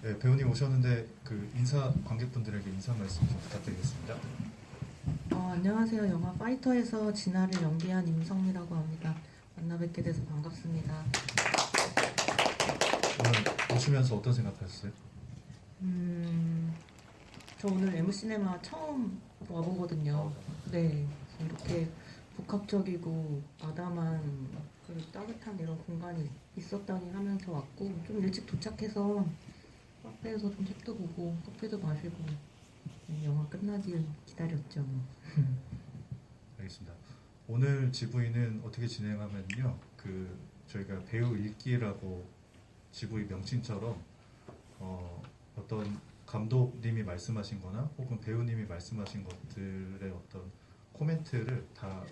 네, 배우님 오셨는데 그 관객분들에게 인사 말씀 좀 부탁드리겠습니다. 안녕하세요. 영화 파이터에서 진아를 연기한 임성미라고 합니다. 만나 뵙게 돼서 반갑습니다. 오늘 오시면서 어떤 생각하셨어요? 음, 저 오늘 M시네마 처음 와보거든요. 네, 이렇게 복합적이고 아담한 그리고 따뜻한 이런 공간이 있었다니 하면서 왔고 좀 일찍 도착해서 카페에서 좀 책도 보고 커피도 마시고 영화 끝나길 기다렸죠. 알겠습니다. 오늘 GV는 어떻게 진행하면요, 저희가 배우 읽기라고 GV 명칭처럼 어떤 감독님이 말씀하신거나 혹은 배우님이 말씀하신 것들의 어떤 코멘트를 다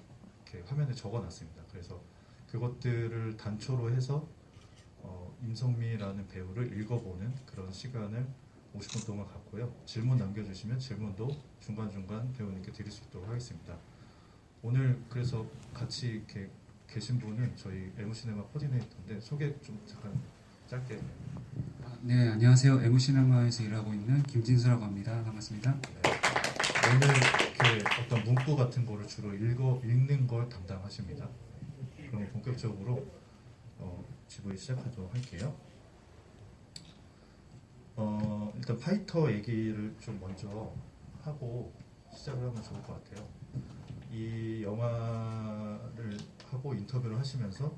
이렇게 화면에 적어놨습니다. 그래서 그것들을 단초로 해서 임성미라는 배우를 읽어보는 그런 시간을 50분 동안 갖고요. 질문 남겨주시면 질문도 중간중간 배우님께 드릴 수 있도록 하겠습니다. 오늘 그래서 같이 이렇게 계신 분은 저희 에무시네마 코디네이터인데 소개 좀 잠깐 짧게. 네, 안녕하세요. 에무시네마에서 일하고 있는 김진수라고 합니다. 반갑습니다. 네. 오늘 이렇게 어떤 문구 같은 거를 주로 읽는 걸 담당하십니다. 그럼 본격적으로 GV 시작하도록 할게요. 일단 파이터 얘기를 좀 먼저 하고 시작을 하면 좋을 것 같아요. 이 영화를 하고 인터뷰를 하시면서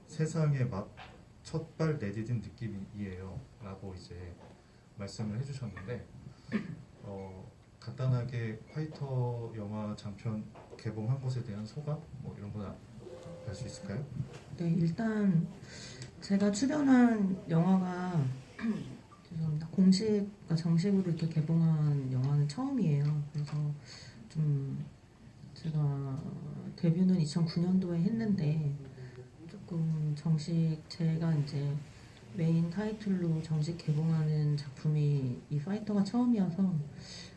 세상에 막 첫발 내디딘 느낌이에요 라고 이제 말씀을 해주셨는데 간단하게 파이터 영화 장편 개봉한 것에 대한 소감 뭐 이런 거 알 수 있을까요? 네, 일단 제가 출연한 영화가 죄송합니다. 정식으로 이렇게 개봉한 영화는 처음이에요. 그래서 좀 제가 데뷔는 2009년도에 했는데 조금 제가 이제 메인 타이틀로 정식 개봉하는 작품이 이 파이터가 처음이어서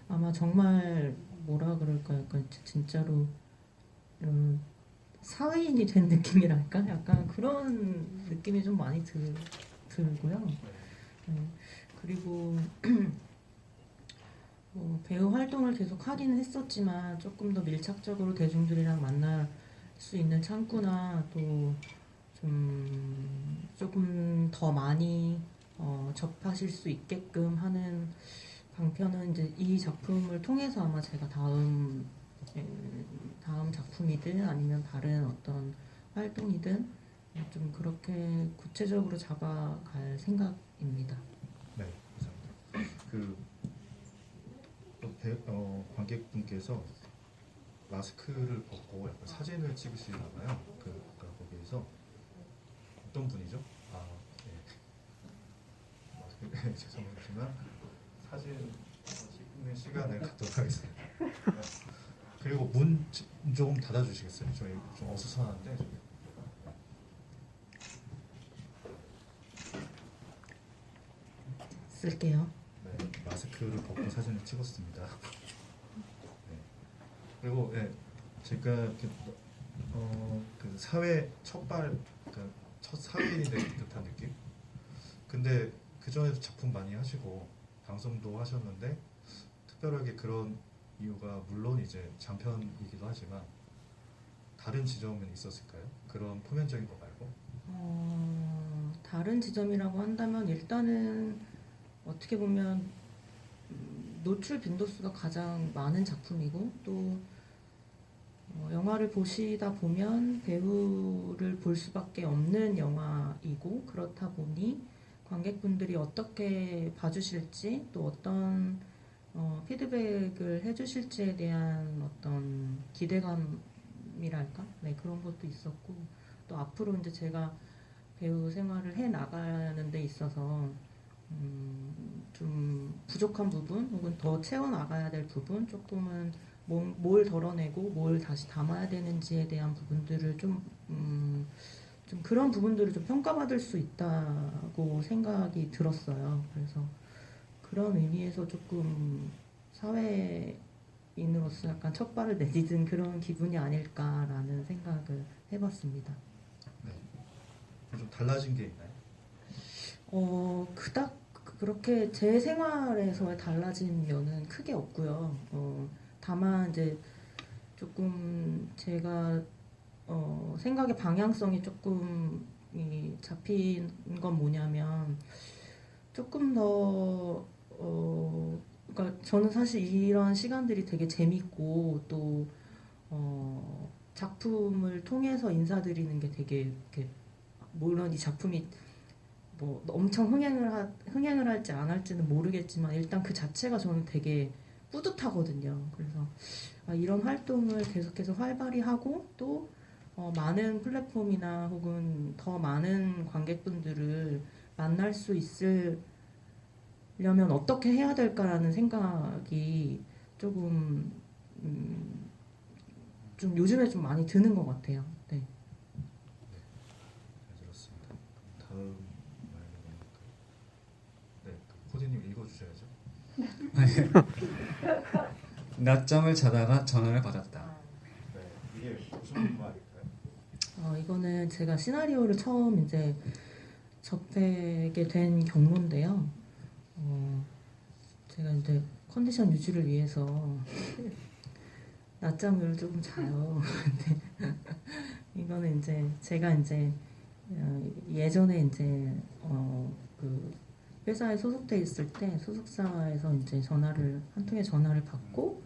아마 정말 뭐라 그럴까 약간 진짜로 사회인이 된 느낌이랄까? 약간 그런 느낌이 좀 많이 들고요. 네. 그리고 뭐 배우 활동을 계속 하기는 했었지만 조금 더 밀착적으로 대중들이랑 만날 수 있는 창구나 또 좀 조금 더 많이 접하실 수 있게끔 하는 방편은 이제 이 작품을 통해서 아마 제가 다음 작품이든 아니면 다른 어떤 활동이든 좀 그렇게 구체적으로 잡아갈 생각입니다. 네, 감사합니다. 관객분께서 마스크를 벗고 약간 사진을 찍으시나 봐요. 아까 거기에서 어떤 분이죠? 네. 죄송하지만 사진 찍는 시간을 갖도록 하겠습니다. 그리고 문 좀 닫아주시겠어요? 저희 좀 어수선한데. 쓸게요. 네, 마스크를 벗고 사진을 찍었습니다. 네. 그리고 제가 이렇게 그 사회 그러니까 첫 사회인이 된 듯한 느낌. 근데 그 전에도 작품 많이 하시고 방송도 하셨는데 특별하게 그런 이유가 물론 이제 장편이기도 하지만 다른 지점은 있었을까요? 그런 표면적인 거 말고. 다른 지점이라고 한다면 일단은 어떻게 보면 노출 빈도수가 가장 많은 작품이고 또 영화를 보시다 보면 배우를 볼 수밖에 없는 영화이고 그렇다 보니 관객분들이 어떻게 봐주실지 또 어떤 피드백을 해주실지에 대한 어떤 기대감이랄까? 네, 그런 것도 있었고 또 앞으로 이제 제가 배우 생활을 해 나가는 데 있어서 좀 부족한 부분 혹은 더 채워 나가야 될 부분 조금은 뭘 덜어내고 뭘 다시 담아야 되는지에 대한 부분들을 좀 그런 부분들을 좀 평가받을 수 있다고 생각이 들었어요. 그래서 그런 의미에서 조금 사회인으로서 약간 첫 발을 내딛은 그런 기분이 아닐까라는 생각을 해봤습니다. 네. 좀 달라진 게 있나요? 그닥 그렇게 제 생활에서의 달라진 면은 크게 없고요. 다만 이제 조금 제가 생각의 방향성이 조금 잡힌 건 뭐냐면 조금 더 그러니까 저는 사실 이런 시간들이 되게 재밌고 또 작품을 통해서 인사드리는 게 되게 이렇게 물론 이 작품이 뭐 엄청 흥행을 할지 안 할지는 모르겠지만 일단 그 자체가 저는 되게 뿌듯하거든요. 그래서 이런 활동을 계속해서 활발히 하고 또 많은 플랫폼이나 혹은 더 많은 관객분들을 만날 수 있으려면 어떻게 해야 될까라는 생각이 조금 좀 요즘에 좀 많이 드는 것 같아요. 네. 잘 들었습니다. 다음 말로 넘어갈까요? 네, 그 코디님 읽어주셔야죠. 낮잠을 자다가 전화를 받았다. 네, 이게 무슨 말일까요? 이거는 제가 시나리오를 처음 이제 접하게 된 경로인데요. 제가 이제 컨디션 유지를 위해서 낮잠을 조금 자요. 근데 이거는 이제 제가 이제 예전에 이제 그 회사에 소속돼 있을 때 소속사에서 이제 한 통의 전화를 받고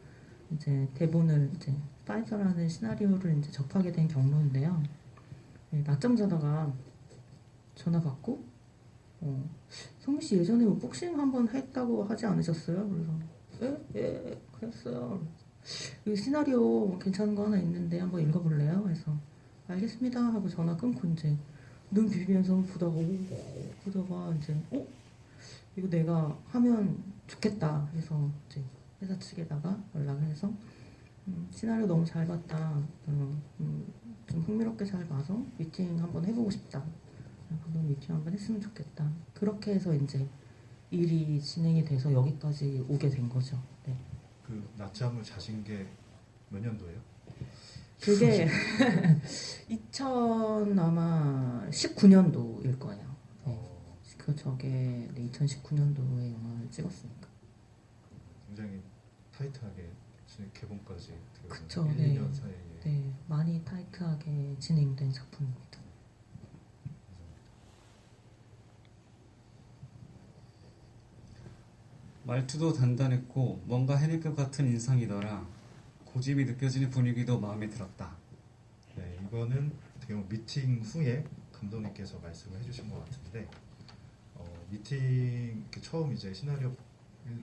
이제 대본을 이제 파이터라는 시나리오를 이제 접하게 된 경로인데요. 낮잠 자다가 전화 받고 성미 씨 예전에 뭐 복싱 한번 했다고 하지 않으셨어요? 그래서 예, 그랬어요. 이 시나리오 괜찮은 거 하나 있는데 한번 읽어볼래요? 그래서 알겠습니다 하고 전화 끊고 이제 눈 비비면서 보다가 이제 이거 내가 하면 좋겠다 해서 이제 회사 측에다가 연락을 해서 시나리오 너무 잘 봤다. 좀 흥미롭게 잘 봐서 미팅 한번 해보고 싶다. 감독 미팅 한번 했으면 좋겠다. 그렇게 해서 이제 일이 진행이 돼서 여기까지 오게 된 거죠. 네. 그 낮잠을 자신 게 몇 년도예요? 그게 아마 19년도일 거예요. 네. 저게 2019년도에 영화를 찍었으니까. 굉장히 타이트하게 개봉까지 그쵸, 1, 네. 2년 사이에. 네, 많이 타이트하게 진행된 작품입니다. 말투도 단단했고 뭔가 해낼 것 같은 인상이더라. 고집이 느껴지는 분위기도 마음에 들었다. 네, 이거는 어떻게 보면 미팅 후에 감독님께서 말씀을 해주신 것 같은데 미팅 이렇게 처음 이제 시나리오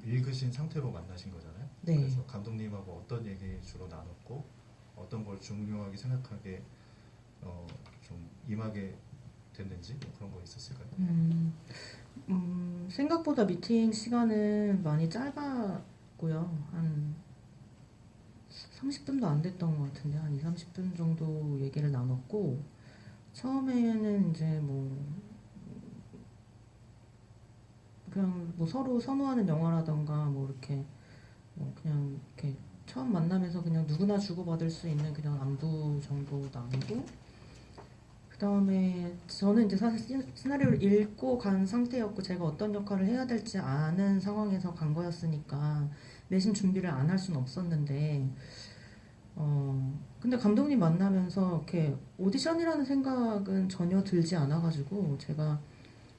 읽으신 상태로 만나신 거잖아요. 네. 그래서 감독님하고 어떤 얘기 주로 나눴고 어떤 걸 중요하게 생각하게 좀 임하게 됐는지 뭐 그런 거 있었을까요? 생각보다 미팅 시간은 많이 짧았고요. 한 30분도 안 됐던 것 같은데 한 20-30분 정도 얘기를 나눴고 처음에는 이제 그냥 서로 선호하는 영화라던가 이렇게 그냥 이렇게 처음 만나면서 그냥 누구나 주고받을 수 있는 그냥 안부 정도 나누고 그 다음에 저는 이제 사실 시나리오를 읽고 간 상태였고 제가 어떤 역할을 해야 될지 아는 상황에서 간 거였으니까 내심 준비를 안 할 수는 없었는데 근데 감독님 만나면서 이렇게 오디션이라는 생각은 전혀 들지 않아가지고 제가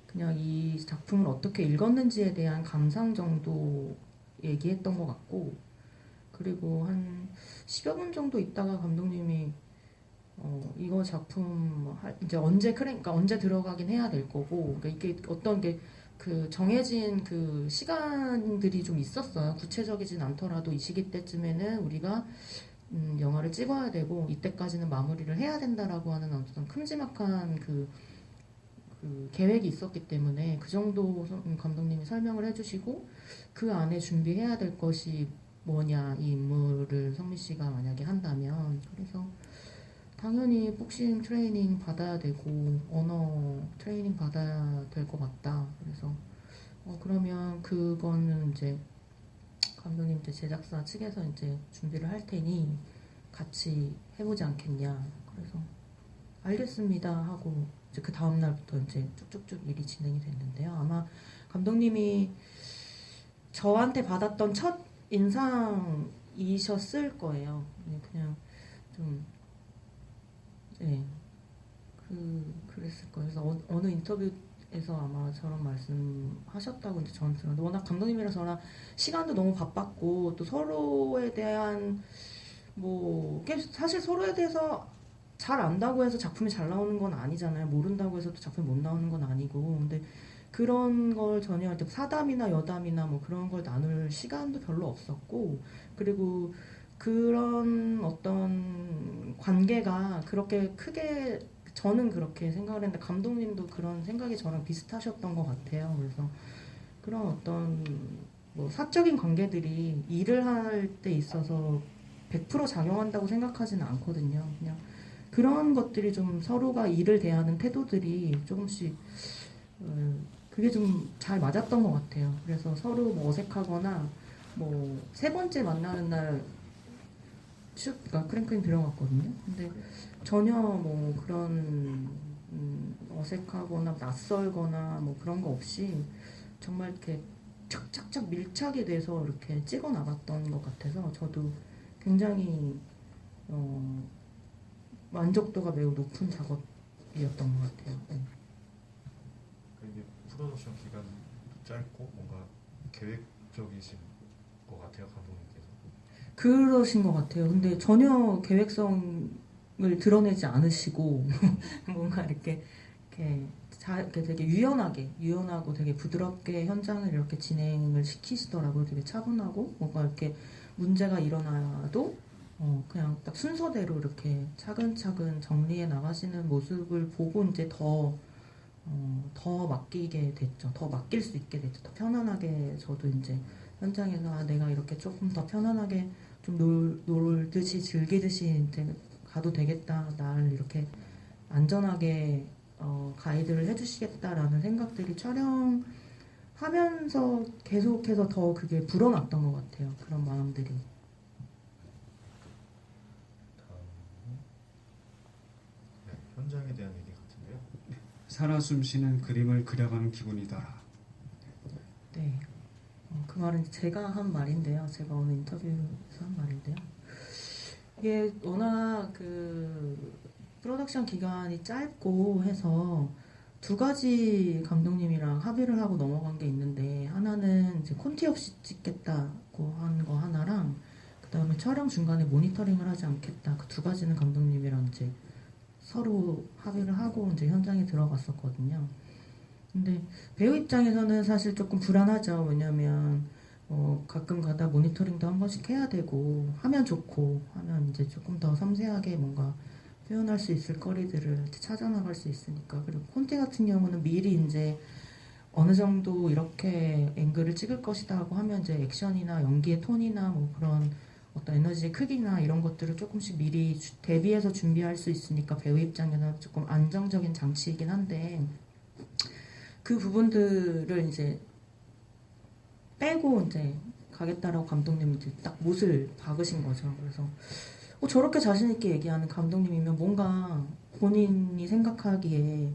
그냥 이 작품을 어떻게 읽었는지에 대한 감상 정도 얘기했던 것 같고 그리고 한 10여 분 정도 있다가 감독님이 이거 작품 이제 그러니까 언제 들어가긴 해야 될 거고 그러니까 이게 어떤 게 그 정해진 그 시간들이 좀 있었어요. 구체적이진 않더라도 이 시기 때쯤에는 우리가 영화를 찍어야 되고 이때까지는 마무리를 해야 된다라고 하는 어떤 큼지막한 그 계획이 있었기 때문에 그 정도 감독님이 설명을 해주시고 그 안에 준비해야 될 것이 뭐냐 이 임무를 성미 씨가 만약에 한다면 그래서 당연히 복싱 트레이닝 받아야 되고 언어 트레이닝 받아야 될 것 같다. 그래서 그러면 그거는 이제 감독님 이제 제작사 측에서 이제 준비를 할 테니 같이 해보지 않겠냐. 그래서 알겠습니다 하고 이제 그 다음 날부터 이제 쭉쭉쭉 일이 진행이 됐는데요. 아마 감독님이 저한테 받았던 첫 인상이셨을 거예요. 그냥 좀 네, 그랬을 거예요. 그래서 어느 인터뷰에서 아마 저런 말씀하셨다고 이제 저는 들었는데 워낙 감독님이랑 저랑 시간도 너무 바빴고 또 서로에 대한 뭐 사실 서로에 대해서 잘 안다고 해서 작품이 잘 나오는 건 아니잖아요. 모른다고 해서 또 작품이 못 나오는 건 아니고. 근데 그런 걸 전혀 이렇게 사담이나 여담이나 뭐 그런 걸 나눌 시간도 별로 없었고, 그리고 그런 어떤 관계가 그렇게 크게 저는 그렇게 생각을 했는데 감독님도 그런 생각이 저랑 비슷하셨던 것 같아요. 그래서 그런 어떤 뭐 사적인 관계들이 일을 할 때 있어서 100% 작용한다고 생각하지는 않거든요. 그냥 그런 것들이 좀 서로가 일을 대하는 태도들이 조금씩 그게 좀 잘 맞았던 것 같아요. 그래서 서로 뭐 어색하거나 뭐 세 번째 만나는 날 그러니까 크랭크인 들어갔거든요. 근데 전혀 뭐 그런 어색하거나 낯설거나 뭐 그런 거 없이 정말 이렇게 착착착 밀착이 돼서 이렇게 찍어 나갔던 것 같아서 저도 굉장히 만족도가 매우 높은 작업이었던 것 같아요. 네. 이게 프로덕션 기간 짧고 뭔가 계획적이신 것 같아요, 감독님께서. 그러신 것 같아요. 근데 전혀 계획성을 드러내지 않으시고 뭔가 이렇게 되게 유연하고 되게 부드럽게 현장을 이렇게 진행을 시키시더라고요. 되게 차분하고 뭔가 이렇게 문제가 일어나도 그냥 딱 순서대로 이렇게 차근차근 정리해 나가시는 모습을 보고 이제 더 맡기게 됐죠. 더 맡길 수 있게 됐죠. 더 편안하게 저도 이제 현장에서 내가 이렇게 조금 더 편안하게 좀 놀듯이 즐기듯이 이제 가도 되겠다. 날 이렇게 안전하게 가이드를 해주시겠다라는 생각들이 촬영하면서 계속해서 더 그게 불어났던 것 같아요. 그런 마음들이. 다음은 현장에 대한 얘기 같은데요. 살아 숨쉬는 그림을 그려가는 기분이더라. 네. 그 말은 제가 한 말인데요. 제가 어느 인터뷰에서 한 말인데요. 이게 워낙 그 프로덕션 기간이 짧고 해서 두 가지 감독님이랑 합의를 하고 넘어간 게 있는데 하나는 이제 콘티 없이 찍겠다고 한 거 하나랑 그 다음에 촬영 중간에 모니터링을 하지 않겠다. 그 두 가지는 감독님이랑 이제 서로 합의를 하고 이제 현장에 들어갔었거든요. 근데 배우 입장에서는 사실 조금 불안하죠. 왜냐면 가끔 가다 모니터링도 한 번씩 해야 되고 하면 좋고 하면 이제 조금 더 섬세하게 뭔가 표현할 수 있을 거리들을 찾아나갈 수 있으니까. 그리고 콘티 같은 경우는 미리 이제 어느 정도 이렇게 앵글을 찍을 것이다 하고 하면 이제 액션이나 연기의 톤이나 뭐 그런 어떤 에너지의 크기나 이런 것들을 조금씩 미리 대비해서 준비할 수 있으니까 배우 입장에서는 조금 안정적인 장치이긴 한데 그 부분들을 이제 빼고 이제 가겠다라고 감독님이 이제 딱 못을 박으신 거죠. 그래서 저렇게 자신 있게 얘기하는 감독님이면 뭔가 본인이 생각하기에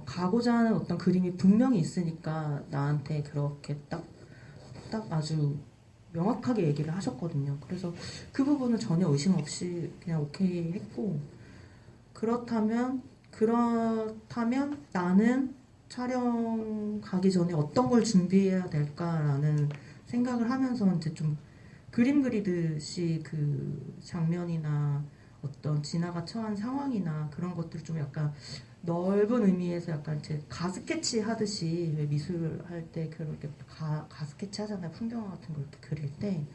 가고자 하는 어떤 그림이 분명히 있으니까 나한테 그렇게 딱 아주 명확하게 얘기를 하셨거든요. 그래서 그 부분은 전혀 의심 없이 그냥 오케이 했고 그렇다면 나는 촬영 가기 전에 어떤 걸 준비해야 될까라는 생각을 하면서 이제 좀 그림 그리듯이 그 장면이나 어떤 지나가 처한 상황이나 그런 것들을 좀 약간 넓은 의미에서 약간 이제 가스케치 하듯이 왜 미술 할 때 그렇게 가스케치 하잖아요. 풍경화 같은 걸 이렇게 그릴 때.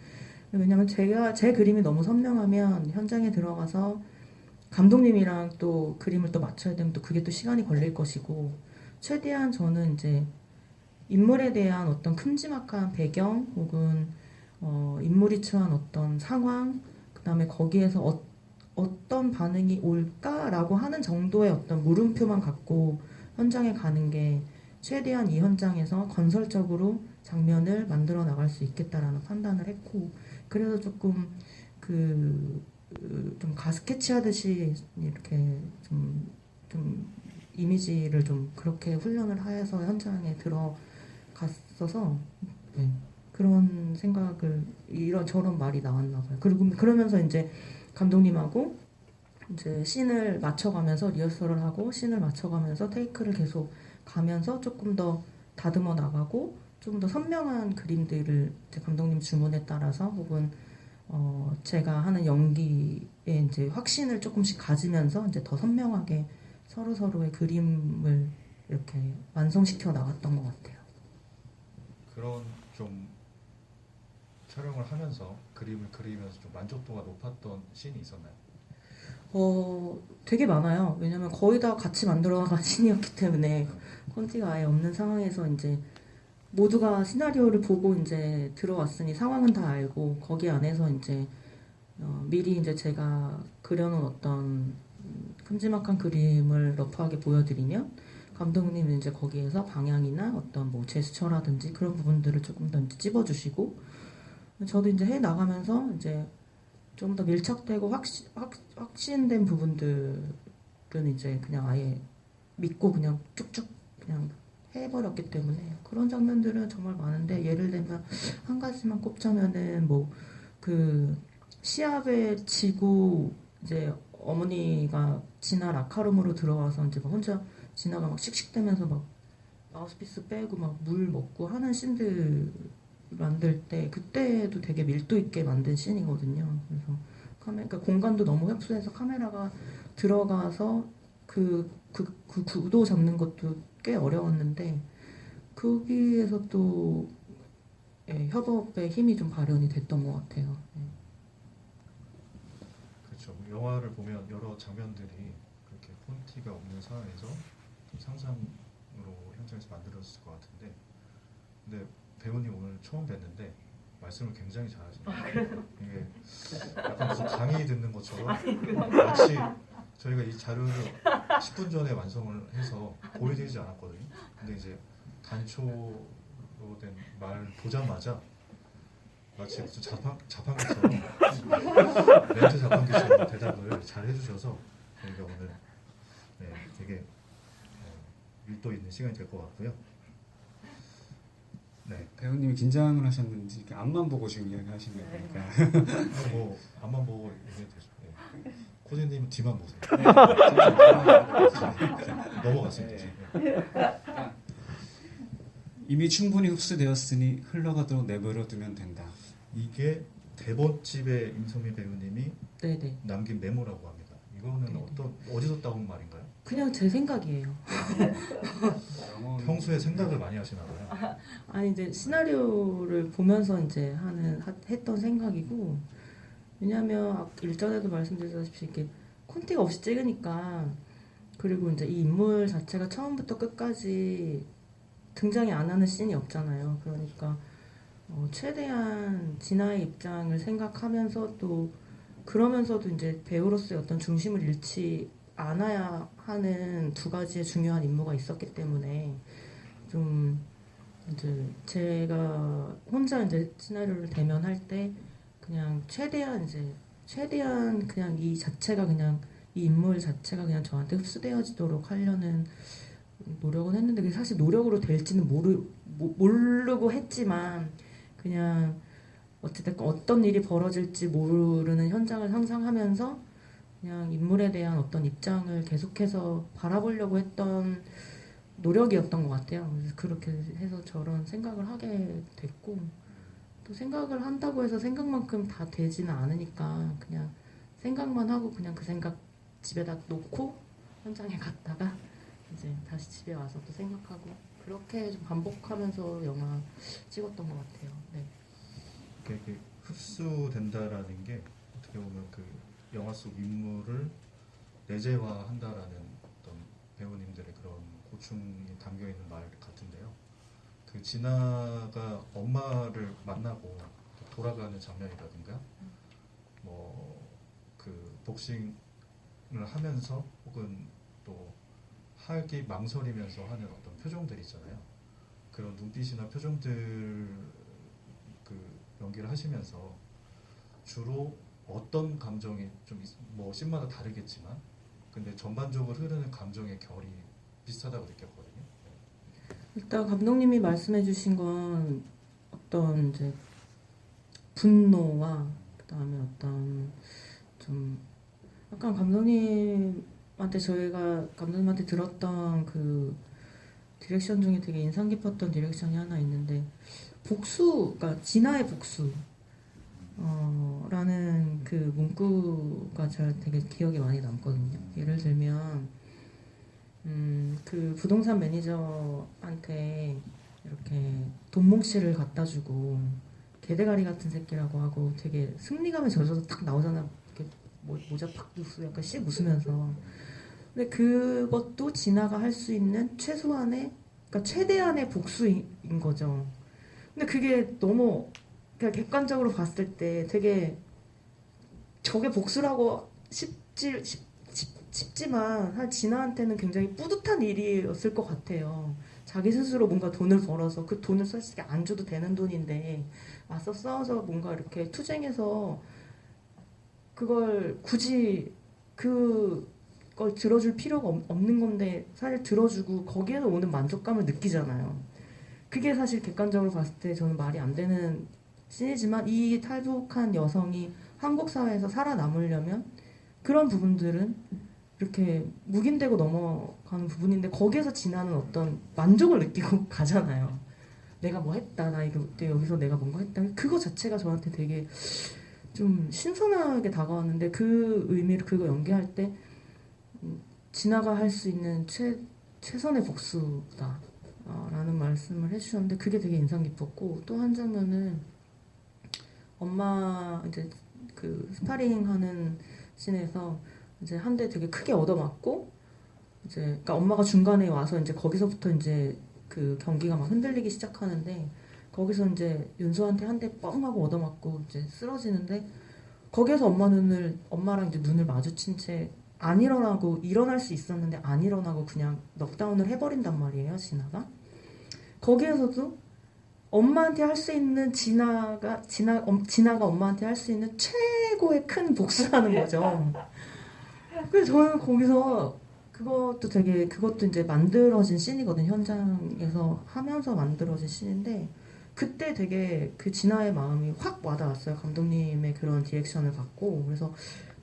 왜냐면 제 그림이 너무 선명하면 현장에 들어가서 감독님이랑 또 그림을 또 맞춰야 되면 또 그게 또 시간이 걸릴 것이고 최대한 저는 이제 인물에 대한 어떤 큼지막한 배경 혹은 인물이 처한 어떤 상황 그 다음에 거기에서 어떤 반응이 올까라고 하는 정도의 어떤 물음표만 갖고 현장에 가는 게 최대한 이 현장에서 건설적으로 장면을 만들어 나갈 수 있겠다라는 판단을 했고 그래서 조금 좀 가스케치 하듯이 이렇게 좀 이미지를 좀 그렇게 훈련을 해서 현장에 들어갔어서 네, 그런 생각을 이런 저런 말이 나왔나 봐요. 그리고 그러면서 이제 감독님하고 이제 씬을 맞춰가면서 리허설을 하고 씬을 맞춰가면서 테이크를 계속 가면서 조금 더 다듬어 나가고 좀 더 선명한 그림들을 이제 감독님 주문에 따라서 혹은 제가 하는 연기에 이제 확신을 조금씩 가지면서 이제 더 선명하게 서로 서로의 그림을 이렇게 완성시켜 나갔던 것 같아요. 그런 좀 촬영을 하면서 그림을 그리면서 좀 만족도가 높았던 씬이 있었나요? 되게 많아요. 왜냐면 거의 다 같이 만들어나간 씬이었기 때문에 콘티가 아예 없는 상황에서 이제 모두가 시나리오를 보고 이제 들어왔으니 상황은 다 알고 거기 안에서 이제 미리 이제 제가 그려놓은 어떤 큼지막한 그림을 러프하게 보여드리면 감독님은 이제 거기에서 방향이나 어떤 뭐 제스처라든지 그런 부분들을 조금 더 이제 찝어주시고 저도 이제 해 나가면서 이제 좀 더 밀착되고 확신된 부분들은 이제 그냥 아예 믿고 그냥 쭉쭉 그냥 해버렸기 때문에 그런 장면들은 정말 많은데 예를 들면 한 가지만 꼽자면은 뭐 그 시합에 지고 이제 어머니가 진아 라카룸으로 들어와서 이제 막 혼자 진아가 막 씩씩대면서 막 마우스피스 빼고 막 물 먹고 하는 씬들 만들 때 그때도 되게 밀도 있게 만든 씬이거든요. 그래서 그러니까 공간도 너무 협소해서 카메라가 들어가서 그 구도 잡는 것도 꽤 어려웠는데 거기에서 또 예, 협업의 힘이 좀 발현이 됐던 것 같아요. 예. 그렇죠. 영화를 보면 여러 장면들이 그렇게 폰티가 없는 상황에서 좀 상상으로 현장에서 만들어졌을 것 같은데, 근데 배우님 오늘 처음 뵀는데 말씀을 굉장히 잘하시네요. 이게 약간 무슨 강의 듣는 것처럼 마치 저희가 이 자료를 10분 전에 완성을 해서 보여드리지 않았거든요. 근데 이제 단초로 된 말 보자마자 마치 무슨 자판기처럼 멘트 자판기처럼 대답을 잘 해주셔서 저희가 오늘 네, 되게 밀도 있는 시간이 될 것 같고요. 네, 배우님이 긴장을 하셨는지 이렇게 앞만 보고 지금 이야기하시는 거 보니까 뭐 앞만 보고 얘기해도 되죠. 네. 코디님은 뒤만 보세요. 넘어갔습니다. 네. 이미 충분히 흡수되었으니 흘러가도록 내버려두면 된다. 이게 대본집에 임성미 배우님이 네네. 남긴 메모라고 합니다. 이거는 네네. 어디서 따온 말인가요? 그냥 제 생각이에요. 평소에 생각을 많이 하시나 봐요. 아니 이제 시나리오를 보면서 이제 했던 생각이고 왜냐하면 일전에도 말씀드렸다시피 이렇게 콘티가 없이 찍으니까 그리고 이제 이 인물 자체가 처음부터 끝까지 등장이 안 하는 씬이 없잖아요. 그러니까 최대한 진아의 입장을 생각하면서 또 그러면서도 이제 배우로서의 어떤 중심을 잃지 않아야 하는 두 가지의 중요한 임무가 있었기 때문에 좀 이제 제가 혼자 이제 시나리오를 대면할 때 그냥 최대한 그냥 이 자체가 그냥 이 인물 자체가 그냥 저한테 흡수되어지도록 하려는 노력은 했는데 그게 사실 노력으로 될지는 모르고 했지만 그냥 어쨌든 어떤 일이 벌어질지 모르는 현장을 상상하면서 그냥 인물에 대한 어떤 입장을 계속해서 바라보려고 했던 노력이었던 것 같아요. 그래서 그렇게 해서 저런 생각을 하게 됐고 또 생각을 한다고 해서 생각만큼 다 되지는 않으니까 그냥 생각만 하고 그냥 그 생각 집에다 놓고 현장에 갔다가 이제 다시 집에 와서 또 생각하고 그렇게 좀 반복하면서 영화 찍었던 것 같아요. 네. 이렇게 흡수된다라는 게 어떻게 보면 그 영화 속 인물을 내재화한다라는 어떤 배우님들의 그런 고충이 담겨 있는 말 같은데요. 그 진아가 엄마를 만나고 돌아가는 장면이라든가 뭐 그 복싱을 하면서 혹은 또 하기 망설이면서 하는 어떤 표정들 있잖아요. 그런 눈빛이나 표정들 그 연기를 하시면서 주로 어떤 감정이 좀 뭐 씬마다 다르겠지만 근데 전반적으로 흐르는 감정의 결이 비슷하다고 느꼈거든요. 일단 감독님이 말씀해주신 건 어떤 이제 분노와 그다음에 어떤 좀 약간 감독님한테 저희가 감독님한테 들었던 그 디렉션 중에 되게 인상 깊었던 디렉션이 하나 있는데 복수, 그러니까 진화의 복수 라는 그 문구가 잘 되게 기억에 많이 남거든요. 예를 들면 그 부동산 매니저한테 이렇게 돈뭉치를 갖다 주고 개대가리 같은 새끼라고 하고 되게 승리감에 젖어서 탁 나오잖아. 이렇게 모자 팍 쓰고 약간 씩 웃으면서. 근데 그것도 진아가 할 수 있는 최소한의, 그러니까 최대한의 복수인 거죠. 근데 그게 너무 그냥 객관적으로 봤을 때 되게 저게 복수라고 싶지만 사실 진아한테는 굉장히 뿌듯한 일이었을 것 같아요. 자기 스스로 뭔가 돈을 벌어서 그 돈을 솔직히 안 줘도 되는 돈인데 맞서 싸워서 뭔가 이렇게 투쟁해서 그걸 굳이 그걸 들어줄 필요가 없는 건데 사실 들어주고 거기에서 오는 만족감을 느끼잖아요. 그게 사실 객관적으로 봤을 때 저는 말이 안 되는 씬이지만 이 탈북한 여성이 한국 사회에서 살아남으려면 그런 부분들은 이렇게 묵인되고 넘어가는 부분인데 거기에서 지나는 어떤 만족을 느끼고 가잖아요. 내가 뭐 했다, 나 이거 여기서 내가 뭔가 했다. 그거 자체가 저한테 되게 좀 신선하게 다가왔는데 그 의미를 그거 연기할 때 진아가 할 수 있는 최선의 복수다 라는 말씀을 해주셨는데 그게 되게 인상 깊었고 또 한 장면은 엄마 이제 그 스파링 하는 씬에서 이제 한 대 되게 크게 얻어맞고 이제 그러니까 엄마가 중간에 와서 이제 거기서부터 이제 그 경기가 막 흔들리기 시작하는데 거기서 이제 윤수한테 한 대 뻥 하고 얻어맞고 이제 쓰러지는데 거기에서 엄마랑 이제 눈을 마주친 채 안 일어나고 일어날 수 있었는데 안 일어나고 그냥 넉다운을 해버린단 말이에요, 진아가. 거기에서도 엄마한테 할 수 있는 진아가 엄마한테 할 수 있는 최고의 큰 복수라는 거죠. 그래서 저는 거기서 그것도 이제 만들어진 씬이거든. 현장에서 하면서 만들어진 씬인데 그때 되게 그 진아의 마음이 확 와닿았어요. 감독님의 그런 디렉션을 받고 그래서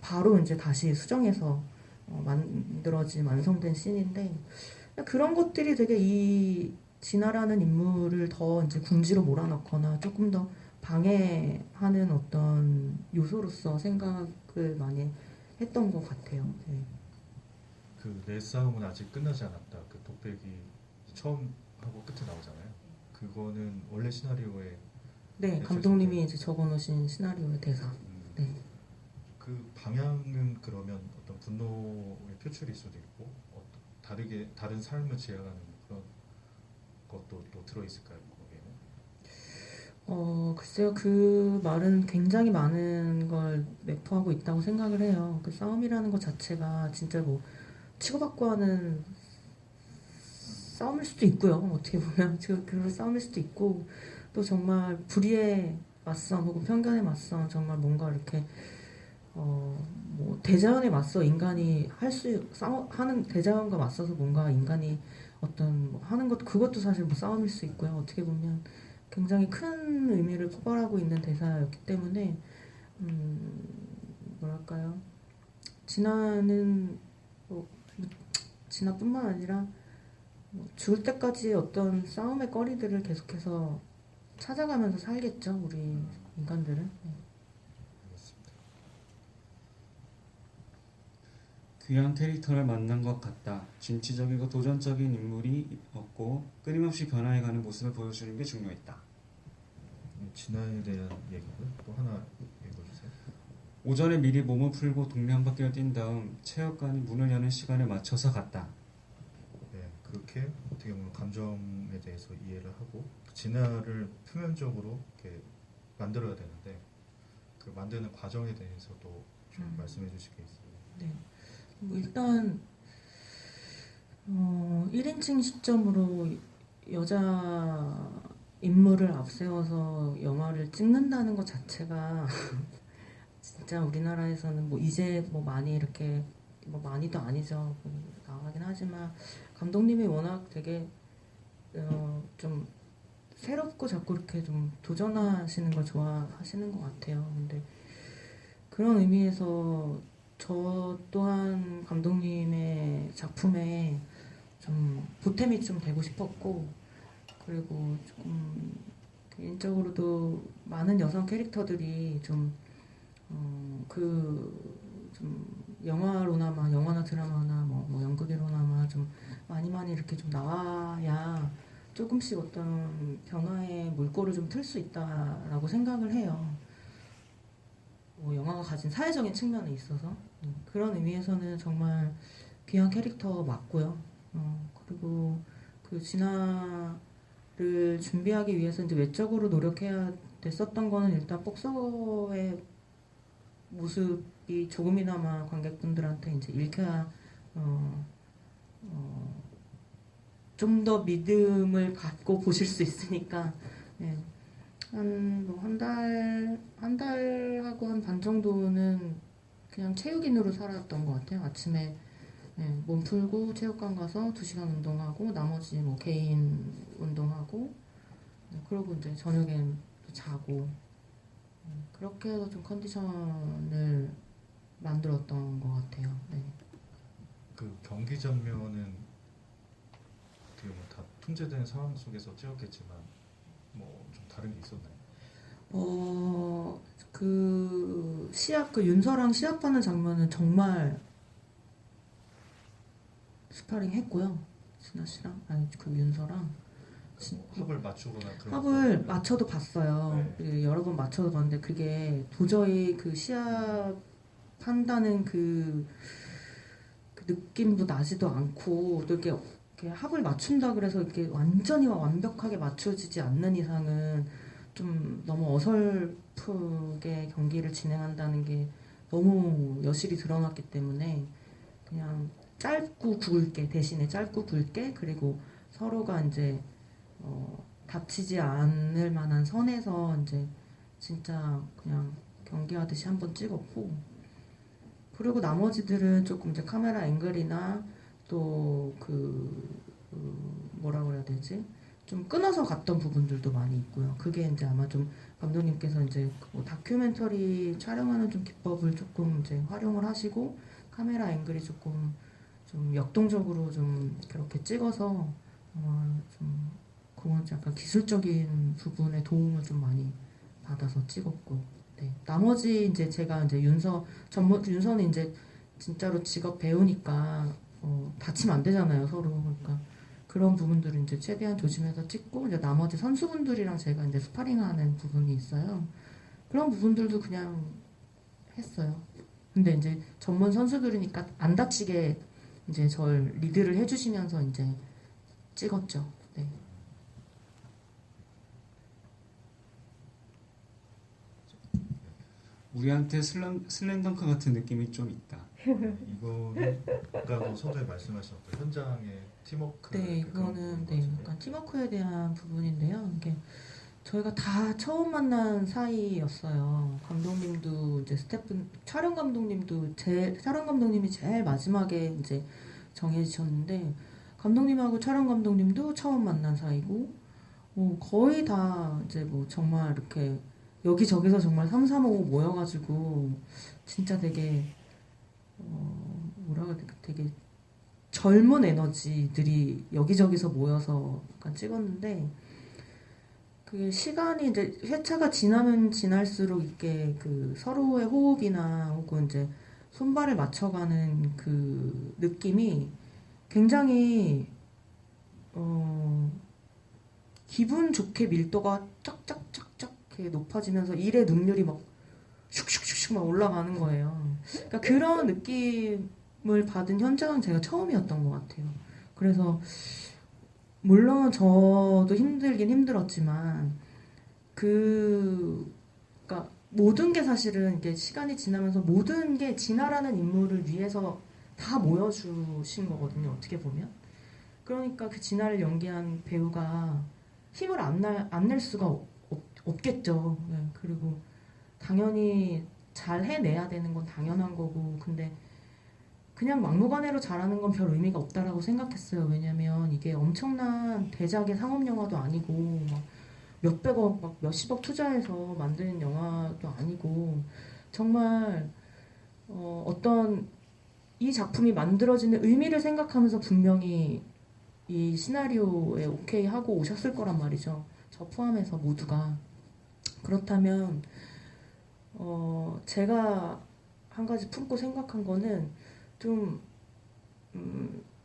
바로 이제 다시 수정해서 만들어진 완성된 씬인데 그런 것들이 되게 이 진아라는 인물을 더 이제 궁지로 몰아넣거나 조금 더 방해하는 어떤 요소로서 생각을 많이 했던 것 같아요. 네. 그 내 싸움은 아직 끝나지 않았다. 그 독백이 처음 하고 끝에 나오잖아요. 그거는 원래 시나리오에 네, 감독님이 이제 적어놓으신 시나리오의 대사. 네. 그 방향은 그러면 어떤 분노의 표출일 수도 있고 다른 삶을 지향하는 그런 것도 또 들어있을까요? 거기에는? 글쎄요, 그 말은 굉장히 많은 걸 내포하고 있다고 생각을 해요. 그 싸움이라는 것 자체가 진짜 뭐 치고받고 하는 싸움일 수도 있고요. 어떻게 보면 그런 싸움일 수도 있고 또 정말 불의의 맞선 혹은 편견의 맞선 정말 뭔가 이렇게 뭐 대자연에 맞서 인간이 하는 대자연과 맞서서 뭔가 인간이 어떤 뭐 하는 것 그것도 사실 뭐 싸움일 수 있고요. 어떻게 보면 굉장히 큰 의미를 포괄하고 있는 대사였기 때문에 뭐랄까요? 진아는 뭐 진아뿐만 아니라 뭐 죽을 때까지 어떤 싸움의 거리들을 계속해서 찾아가면서 살겠죠. 우리 인간들은. 네. 알겠습니다. 귀한 캐릭터를 만난 것 같다. 진취적이고 도전적인 인물이 없고 끊임없이 변화해가는 모습을 보여주는 게 중요했다. 진화에 대한 얘기고요. 또 하나 읽어주세요. 오전에 미리 몸을 풀고 동네 한 바퀴를 뛴 다음 체육관이 문을 여는 시간에 맞춰서 갔다. 네, 그렇게 어떻게 보면 감정에 대해서 이해를 하고 진화를 표면적으로 이렇게 만들어야 되는데 그 만드는 과정에 대해서도 좀 말씀해 주실 게 있어요. 네. 뭐 일단 1인칭 시점으로 여자 인물을 앞세워서 영화를 찍는다는 것 자체가 진짜 우리나라에서는 뭐 이제 뭐 많이 이렇게 뭐 많이도 아니죠. 나가긴 하지만 감독님이 워낙 되게 좀 새롭고 자꾸 이렇게 좀 도전하시는 걸 좋아하시는 것 같아요. 근데 그런 의미에서 저 또한 감독님의 작품에 좀 보탬이 좀 되고 싶었고, 그리고 조금 개인적으로도 많은 여성 캐릭터들이 좀 영화로나마 영화나 드라마나 뭐 연극으로나마 좀 많이 이렇게 좀 나와야 조금씩 어떤 변화의 물꼬를 좀 틀 수 있다라고 생각을 해요. 뭐 영화가 가진 사회적인 측면에 있어서 그런 의미에서는 정말 귀한 캐릭터 맞고요. 그리고 그 진화를 준비하기 위해서 이제 외적으로 노력해야 됐었던 거는 일단 복서의 모습이 조금이나마 관객분들한테 이제 읽혀야 좀 더 믿음을 갖고 보실 수 있으니까 예. 한 달하고 한 반 정도는 그냥 체육인으로 살았던 것 같아요. 아침에 예, 몸 풀고 체육관 가서 2시간 운동하고 나머지 뭐 개인 운동하고 그러고 이제 저녁엔 또 자고 그렇게 해서 좀 컨디션을 만들었던 것 같아요. 네. 그 경기 장면은 어떻게 보면 다 통제된 상황 속에서 찍었겠지만 뭐 좀 다른 게 있었나요? 그 윤서랑 시합하는 장면은 정말 스파링 했고요. 진아 씨랑 아니 그 윤서랑 합을 맞추거나 그런 합을 거. 맞춰도 봤어요. 네. 그 여러 번 맞춰도 봤는데 그게 도저히 그 시합 한다는 그 느낌도 나지도 않고 또 이렇게 합을 맞춘다 그래서 이렇게 완전히 완벽하게 맞춰지지 않는 이상은 좀 너무 어설프게 경기를 진행한다는 게 너무 여실히 드러났기 때문에 그냥 대신에 짧고 굵게 그리고 서로가 이제 다치지 않을 만한 선에서 이제 진짜 그냥 경기하듯이 한번 찍었고 그리고 나머지들은 조금 이제 카메라 앵글이나 또 뭐라 그래야 되지? 좀 끊어서 갔던 부분들도 많이 있고요. 그게 이제 아마 좀 감독님께서 이제 뭐 다큐멘터리 촬영하는 좀 기법을 조금 이제 활용을 하시고 카메라 앵글이 조금 좀 역동적으로 좀 그렇게 찍어서 좀 그건 약간 기술적인 부분에 도움을 좀 많이 받아서 찍었고 네. 나머지 이제 제가 이제 윤서는 이제 진짜로 직업 배우니까 다치면 안 되잖아요 서로 그러니까 그런 부분들은 이제 최대한 조심해서 찍고 이제 나머지 선수분들이랑 제가 이제 스파링하는 부분이 있어요. 그런 부분들도 그냥 했어요. 근데 이제 전문 선수들이니까 안 다치게 이제 절 리드를 해주시면서 이제 찍었죠. 네. 우리한테 슬램덩크 같은 느낌이 좀 있다. 이거는 아까도 서두에 말씀하셨던 현장의 팀워크. 네, 이거는 네, 약간 팀워크에 대한 부분인데요. 이게 저희가 다 처음 만난 사이였어요. 감독님도 이제 촬영 감독님이 제일 마지막에 이제 정해지셨는데 감독님하고 촬영 감독님도 처음 만난 사이고 거의 다 이제 뭐 정말 이렇게 여기저기서 정말 삼삼오오 모여가지고 진짜 되게 뭐라 그래야 되게 젊은 에너지들이 여기저기서 모여서 약간 찍었는데 그게 시간이 이제 회차가 지나면 지날수록 이렇게 그 서로의 호흡이나 혹은 이제 손발을 맞춰가는 그 느낌이 굉장히 기분 좋게 밀도가 쫙쫙쫙쫙 이렇게 높아지면서 일의 능률이 막 슉슉슉슉 막 올라가는 거예요. 그러니까 그런 느낌을 받은 현장은 제가 처음이었던 것 같아요. 그래서 물론 저도 힘들긴 힘들었지만 그러니까 모든 게 사실은 이게 시간이 지나면서 모든 게 진아라는 인물을 위해서 다 모여주신 거거든요. 어떻게 보면. 그러니까 그 진아를 연기한 배우가 힘을 안 낼 수가 없겠죠. 네, 그리고 당연히 잘 해내야 되는 건 당연한 거고 근데 그냥 막무가내로 잘하는 건 별 의미가 없다라고 생각했어요. 왜냐면 이게 엄청난 대작의 상업 영화도 아니고 막 몇백억, 막 몇십억 투자해서 만든 영화도 아니고 정말 어떤 이 작품이 만들어지는 의미를 생각하면서 분명히 이 시나리오에 오케이 하고 오셨을 거란 말이죠. 저 포함해서 모두가. 그렇다면 제가 한 가지 품고 생각한 거는 좀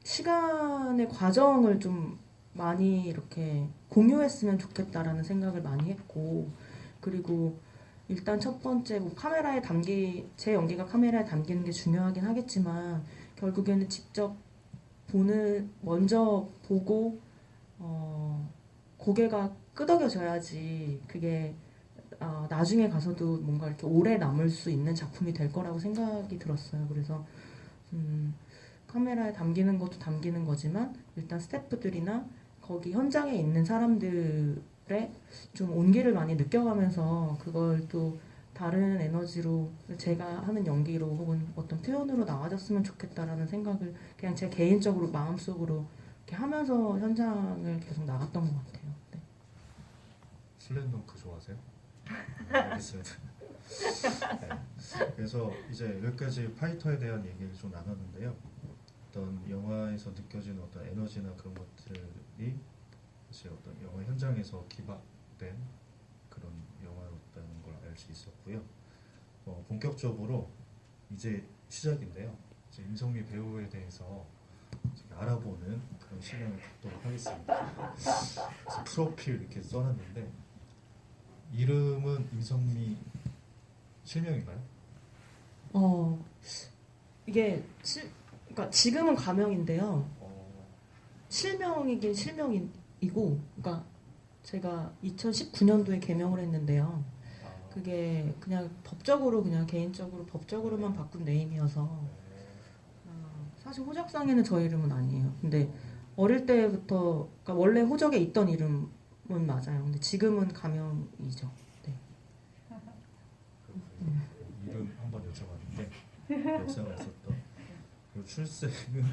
시간의 과정을 좀 많이 이렇게 공유했으면 좋겠다라는 생각을 많이 했고, 그리고 일단 첫 번째 뭐 제 연기가 카메라에 담기는 게 중요하긴 하겠지만 결국에는 직접 먼저 보고 고개가 끄덕여져야지 그게 나중에 가서도 뭔가 이렇게 오래 남을 수 있는 작품이 될 거라고 생각이 들었어요. 그래서 카메라에 담기는 것도 담기는 거지만 일단 스태프들이나 거기 현장에 있는 사람들의 좀 온기를 많이 느껴가면서 그걸 또 다른 에너지로 제가 하는 연기로 혹은 어떤 표현으로 나와줬으면 좋겠다라는 생각을 그냥 제 개인적으로 마음속으로 이렇게 하면서 현장을 계속 나갔던 것 같아요. 네. 슬램덩크 좋아하세요? 알겠습니다. 네. 그래서 이제 여기까지 파이터에 대한 얘기를 좀 나눴는데요. 어떤 영화에서 느껴지는 어떤 에너지나 그런 것들이 사실 어떤 영화 현장에서 기박된 그런 영화였다는 걸 알 수 있었고요. 본격적으로 이제 시작인데요. 이제 임성미 배우에 대해서 알아보는 그런 시간을 갖도록 하겠습니다. 그래서 프로필 이렇게 써놨는데 이름은 임성미 실명인가요? 이게 그러니까 지금은 가명인데요. 어, 실명이긴 실명이고, 그러니까 제가 2019년도에 개명을 했는데요. 아, 그게 그냥 법적으로 그냥 개인적으로 법적으로만 바꾼 네임이어서 사실 호적상에는 저 이름은 아니에요. 근데 어릴 때부터 그러니까 원래 호적에 있던 이름은 맞아요. 근데 지금은 가명이죠. 네. 그렇군요. 이름 한번 여쭤봤는데 역사가 있었던 그리고 출생은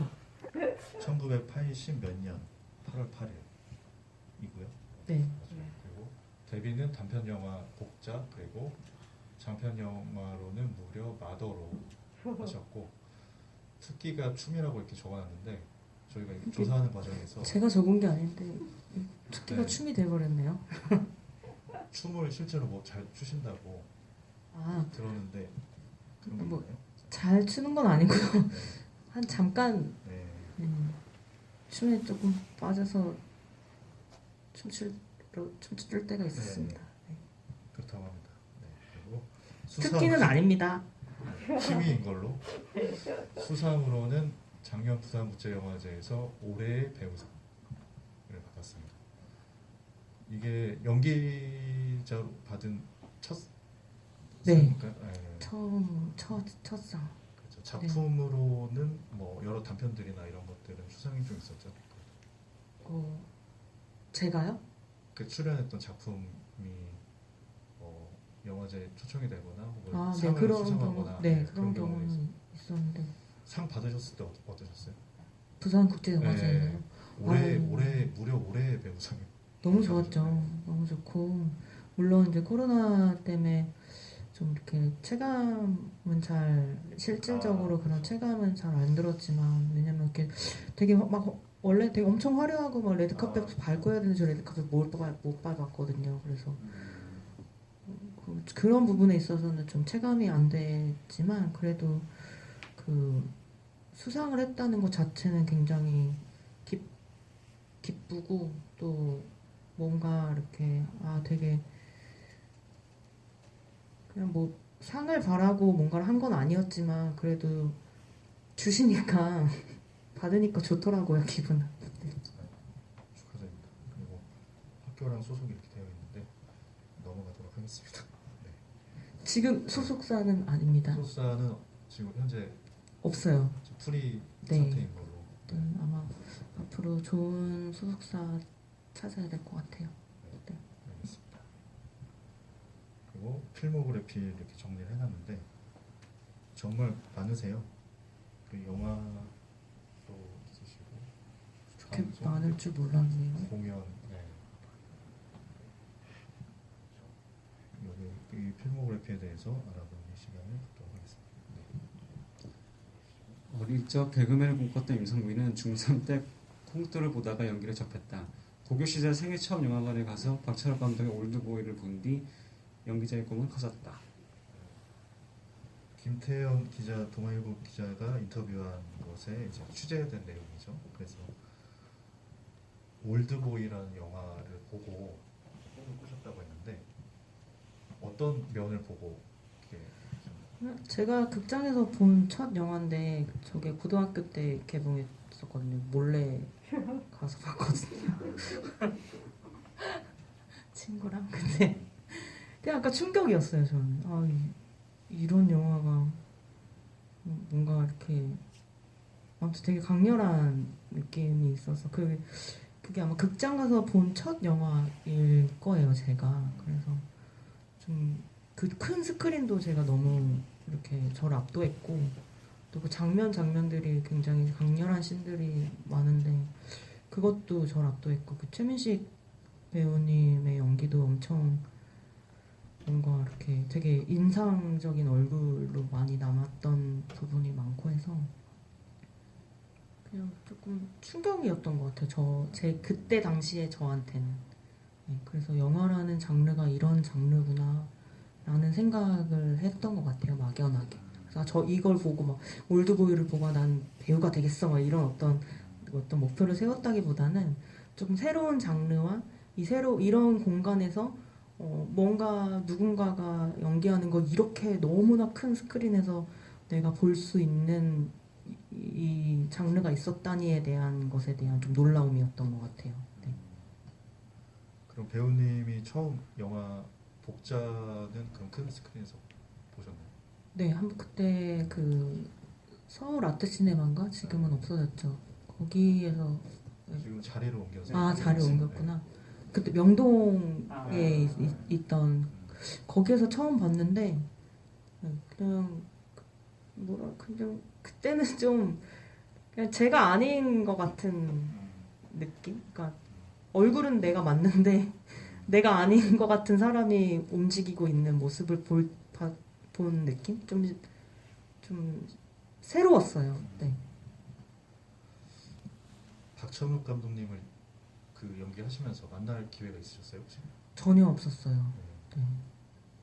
1980 몇 년 8월 8일이고요. 네. 그리고 데뷔는 단편 영화 복자 그리고 장편 영화로는 무려 마더로 하셨고 특기가 춤이라고 이렇게 적어놨는데 저희가 이렇게 조사하는 과정에서 제가 적은 게 아닌데 특기가 네. 춤이 돼버렸네요. 춤을 실제로 뭐 잘 추신다고 아, 들었는데 그런 거 뭐, 있나요? 잘 추는 건 아니고요. 네. 한 잠깐 네. 춤에 조금 빠져서 춤출 때가 있었습니다. 네. 그렇다고 합니다. 네. 그리고 특기는 아닙니다. 취미인 걸로 수상으로는 작년 부산국제영화제에서 올해의 배우상을 받았습니다. 이게 연기자로 받은 첫 네. 상인가요? 네. 첫상. 그렇죠. 작품으로는 뭐 여러 단편들이나 이런 것들은 수상이 좀 있었죠. 제가요? 그 출연했던 작품이 영화제에 초청이 되거나 혹은 네, 상을 그런 수상하거나 경우, 네, 그런 경우는 경우는 있었는데 상 받으셨을 때 어떠셨어요? 부산국제영화제에서요. 올해 아유. 무려 올해 배우상이 너무 좋았죠. 너무 좋고 물론 이제 코로나 때문에 좀 이렇게 실질적으로 그런 그렇죠. 체감은 잘 안 들었지만 왜냐면 이렇게 되게 막 원래 되게 엄청 화려하고 막 레드카펫 밟고 해야 되는데 저 레드카펫 못 밟았거든요. 그래서 그런 부분에 있어서는 좀 체감이 안 됐지만 그래도 그 수상을 했다는 것 자체는 굉장히 기쁘고 또 뭔가 이렇게 되게 그냥 뭐 상을 바라고 뭔가를 한 건 아니었지만 그래도 주시니까 받으니까 좋더라고요 기분은. 네. 축하드립니다. 그리고 학교랑 소속이 이렇게 되어 있는데 넘어가도록 하겠습니다. 네. 지금 소속사는 아닙니다. 소속사는 지금 현재 없어요. 프리 네. 상태인 걸로. 네, 아마 앞으로 좋은 소속사 찾아야 될 것 같아요. 네. 알겠습니다. 그리고 필모그래피 이렇게 정리를 해놨는데 정말 많으세요. 그 영화도 있으시고 그렇게 방송, 많을 줄 몰랐네요. 공연, 네. 여기 이 필모그래피에 대해서 알아보는 시간을 갖도록 하겠습니다. 네. 어릴 적 개그맨을 꿈꿨던 임성빈은 중3 때 콩뚜를 보다가 연기를 접했다. 고교 시절 생애 처음 영화관에 가서 박찬욱 감독의 올드보이를 본 뒤 연기자의 꿈은 커졌다. 김태현 기자, 동아일보 기자가 인터뷰한 것에 이제 취재된 내용이죠. 그래서 올드보이라는 영화를 보고 꿈을 꾸셨다고 했는데 어떤 면을 보고 이렇게 좀 제가 극장에서 본 첫 영화인데 저게 고등학교 때 개봉했었거든요. 몰래 가서 봤거든요. 친구랑. 근데 그냥 약간 충격이었어요. 저는 이런 영화가 뭔가 이렇게 아무튼 되게 강렬한 느낌이 있어서 그게 아마 극장 가서 본 첫 영화일 거예요. 제가 그래서 좀 그 큰 스크린도 제가 너무 이렇게 저를 압도했고 또 그 장면들이 굉장히 강렬한 씬들이 많은데 그것도 저를 압도했고 그 최민식 배우님의 연기도 엄청 뭔가 이렇게 되게 인상적인 얼굴로 많이 남았던 부분이 많고 해서 그냥 조금 충격이었던 것 같아요. 제 그때 당시에 저한테는. 네, 그래서 영화라는 장르가 이런 장르구나 라는 생각을 했던 것 같아요. 막연하게. 그래서 저 이걸 보고 막 올드보이를 보고 난 배우가 되겠어 막 이런 어떤 목표를 세웠다기보다는 조금 새로운 장르와 이런 공간에서 뭔가 누군가가 연기하는 거 이렇게 너무나 큰 스크린에서 내가 볼 수 있는 이 장르가 있었다니에 대한 것에 대한 좀 놀라움이었던 것 같아요. 네. 그럼 배우님이 처음 영화 복자는 그런 큰 스크린에서 보셨나요? 네, 그때 그 서울 아트시네마인가 지금은 없어졌죠. 거기에서 지금 자리를 옮겨서 자리 옮겼구나. 그때 명동에 있던 거기에서 처음 봤는데 그냥 그때는 좀 그냥 제가 아닌 것 같은 느낌? 그러니까 얼굴은 내가 맞는데 내가 아닌 것 같은 사람이 움직이고 있는 모습을 본 느낌? 좀 새로웠어요. 네. 박찬욱 감독님을 그 연기하시면서 만날 기회가 있으셨어요 혹시? 전혀 없었어요. 네,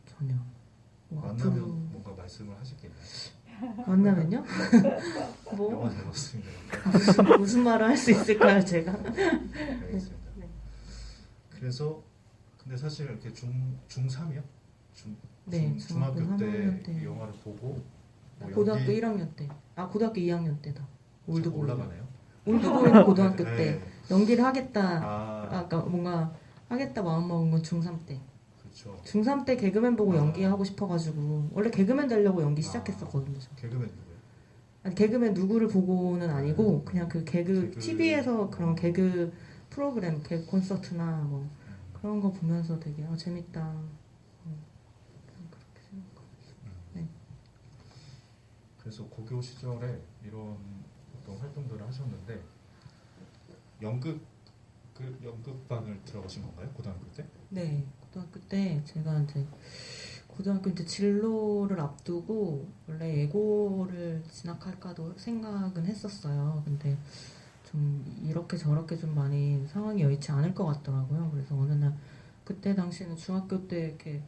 전혀. 만나면 뭔가 말씀을 하실 게 있나요? 만나면요? 뭐 영화 잘 봤습니다. 무슨 말을 할 수 있을까요, 제가? 알겠습니다. 네. 그래서 근데 사실 이렇게 중3이요? 네, 중학교 중학교 때 3학년 때. 이 영화를 보고 뭐 고등학교 연기 1학년 때. 고등학교 2학년 때다. 올드보이. 올라가네요. 올드보이는 고등학교 네. 때 연기를 하겠다. 아, 그러니까 뭔가 하겠다 마음 먹은 건 중3 때. 그렇죠. 중3 때 개그맨 보고 연기하고 싶어가지고 원래 개그맨 되려고 연기 아. 시작했었거든요. 저. 개그맨 누구예요? 아니 개그맨 누구를 보고는 아니고 그냥 그 개그 개그. TV에서 그런 개그 프로그램, 개그 콘서트나 뭐 그런 거 보면서 되게 재밌다. 그냥 그렇게 생각하고. 네. 그래서 고교 시절에 이런 어떤 활동들을 하셨는데 연극반을 들어가신 건가요? 고등학교 때? 네, 고등학교 때 제가 이제 고등학교 때 진로를 앞두고 원래 예고를 진학할까도 생각은 했었어요. 근데 좀 이렇게 저렇게 좀 많이 상황이 여의치 않을 것 같더라고요. 그래서 어느 날 그때 당시에는 중학교 때 이렇게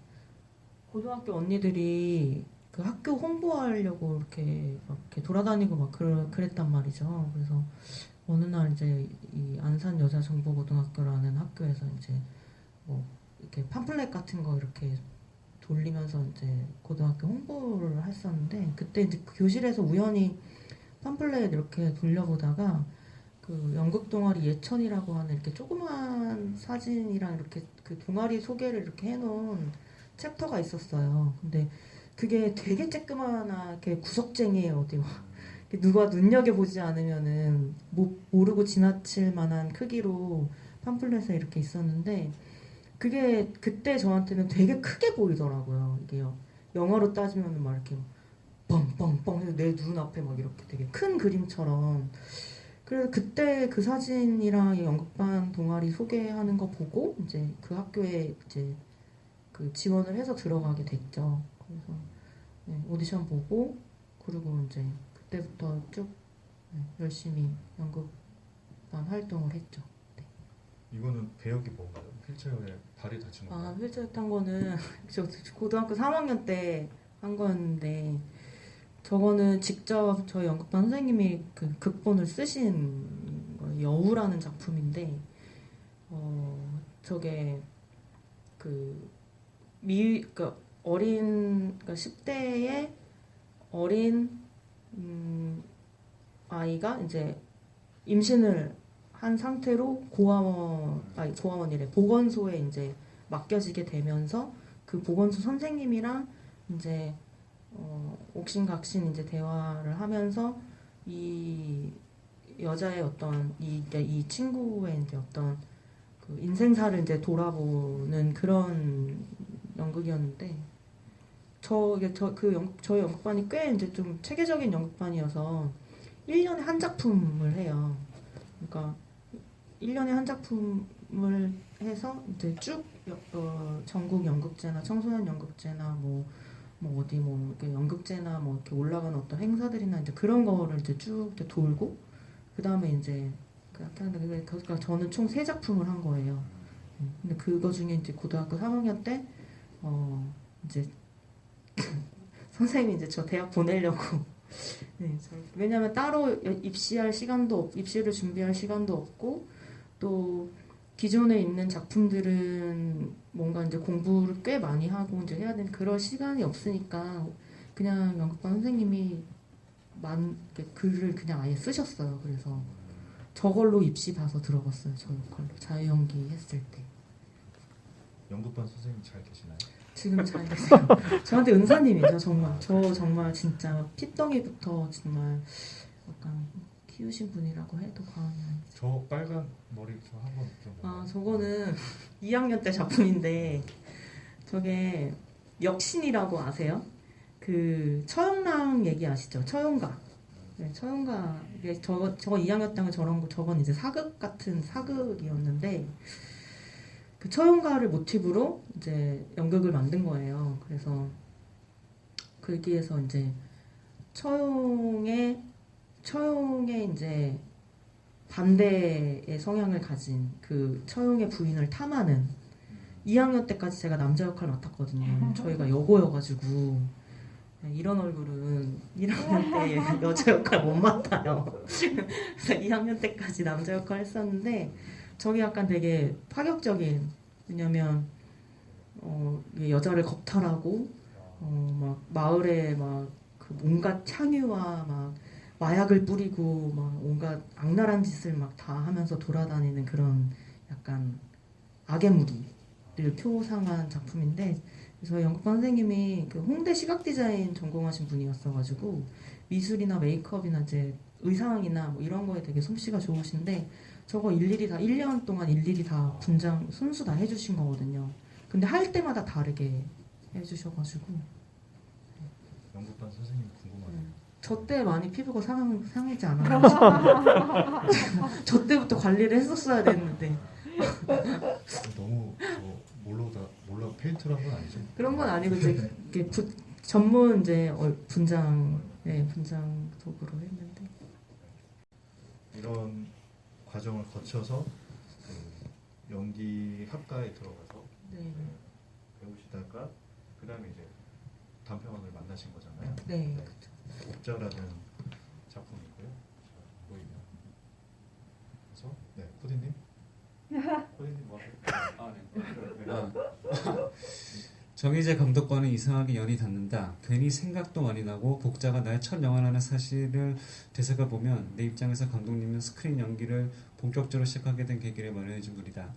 고등학교 언니들이 그 학교 홍보하려고 이렇게 막 이렇게 돌아다니고 막 그랬단 말이죠. 그래서 어느 날 이제 이 안산 여자정보고등학교라는 학교에서 이제 뭐 이렇게 팜플렛 같은 거 이렇게 돌리면서 이제 고등학교 홍보를 했었는데 그때 이제 그 교실에서 우연히 팜플렛 이렇게 돌려보다가 그 연극 동아리 예천이라고 하는 이렇게 조그만 사진이랑 이렇게 그 동아리 소개를 이렇게 해놓은 챕터가 있었어요. 근데 그게 되게 쬐끄만하게 구석쟁이에요. 어디 막 누가 눈여겨보지 않으면은 모르고 지나칠 만한 크기로 팜플렛에 이렇게 있었는데 그게 그때 저한테는 되게 크게 보이더라고요. 이게요. 영화로 따지면 막 이렇게 뻥뻥뻥 해서 내 눈앞에 막 이렇게 되게 큰 그림처럼. 그래서 그때 그 사진이랑 이 연극반 동아리 소개하는 거 보고 이제 그 학교에 이제 그 지원을 해서 들어가게 됐죠. 그래서 네, 오디션 보고 그리고 이제 그때부터 쭉 열심히 연극반 활동을 했죠. 이거는 배역이 뭔가요? 휠체어에 발이 다친 건가요? 아, 휠체어 탄 거는 저 고등학교 3학년 때 한 건데 저거는 직접 저희 연극반 선생님이 그 극본을 쓰신 거예요. 여우라는 작품인데 저게 그러니까 어린 그러니까 10대의 어린 아이가 이제 임신을 한 상태로 고아원이래 보건소에 이제 맡겨지게 되면서 그 보건소 선생님이랑 이제 옥신각신 이제 대화를 하면서 이 여자의 어떤 이 친구의 이제 어떤 그 인생사를 이제 돌아보는 그런 연극이었는데 저희 연극반이 꽤 이제 좀 체계적인 연극반이어서 1년에 한 작품을 해요. 그러니까 1년에 한 작품을 해서 이제 쭉 전국 연극제나 청소년 연극제나 뭐 어디 이렇게 연극제나 뭐 이렇게 올라가는 어떤 행사들이나 이제 그런 거를 이제 쭉 이렇게 돌고 그 다음에 이제 그러니까 저는 총 3작품을 한 거예요. 근데 그거 중에 이제 고등학교 3학년 때 이제 선생님이 이제 저 대학 보내려고 네, 왜냐면 따로 입시를 준비할 시간도 없고 또 기존에 있는 작품들은 뭔가 이제 공부를 꽤 많이 하고 이제 해야 되는 그럴 시간이 없으니까 그냥 연극반 선생님이 글을 그냥 아예 쓰셨어요. 그래서 저걸로 입시 봐서 들어갔어요. 저 역할로 자유연기 했을 때. 연극반 선생님 잘 계시나요? 지금 잘 계세요. 저한테 은사님이죠. 정말 저 정말 진짜 핏덩이부터 정말 약간 키우신 분이라고 해도 과언이 아니죠. 저 빨간 머리 저 한번 좀. 아, 저거는 2학년 때 작품인데 저게 역신이라고 아세요? 그 처형랑 얘기 아시죠? 처형가. 네, 처형가. 저거 2학년 때는 저건 이제 사극 같은 사극이었는데 그 처형가를 모티브로 이제 연극을 만든 거예요. 그래서 거기에서 이제 처용의 이제 반대의 성향을 가진 그 처용의 부인을 탐하는 2학년 때까지 제가 남자 역할 맡았거든요. 저희가 여고여가지고 이런 얼굴은 1학년 때 여자 역할 못 맡아요. 그래서 2학년 때까지 남자 역할 했었는데 저게 약간 되게 파격적인 왜냐면 여자를 겁탈하고 막 마을에 막 그 온갖 창유와 막 마약을 뿌리고 막 온갖 악랄한 짓을 막 다 하면서 돌아다니는 그런 약간 악의 무리를 표상한 작품인데 저희 연극반 선생님이 그 홍대 시각 디자인 전공하신 분이었어가지고 미술이나 메이크업이나 이제 의상이나 뭐 이런 거에 되게 솜씨가 좋으신데 저거 일일이 다 1년 동안 일일이 다 분장 순수 다 해주신 거거든요. 근데 할 때마다 다르게 해주셔가지고 연극반 선생님 궁금하네요. 저 때 많이 피부가 상하지 않아요. 저 때부터 관리를 했었어야 됐는데 너무 몰라 페인트를 한 건 아니죠? 그런 건 아니고 이제 이렇게 전문 이제 분장 도구로 했는데 이런 과정을 거쳐서 그 연기 학과에 들어가서 네. 배우시다가 그 다음에 이제 단편을 만나신 거잖아요. 네. 옥자라는 작품이고요. 자, 보이면 그래서 네 코디님 뭐 하세요? 정희재 감독과는 이상하게 연이 닿는다. 괜히 생각도 많이 나고 복자가 나의 첫 영화라는 사실을 되새겨 보면 내 입장에서 감독님은 스크린 연기를 본격적으로 시작하게 된 계기를 마련해준 분이다.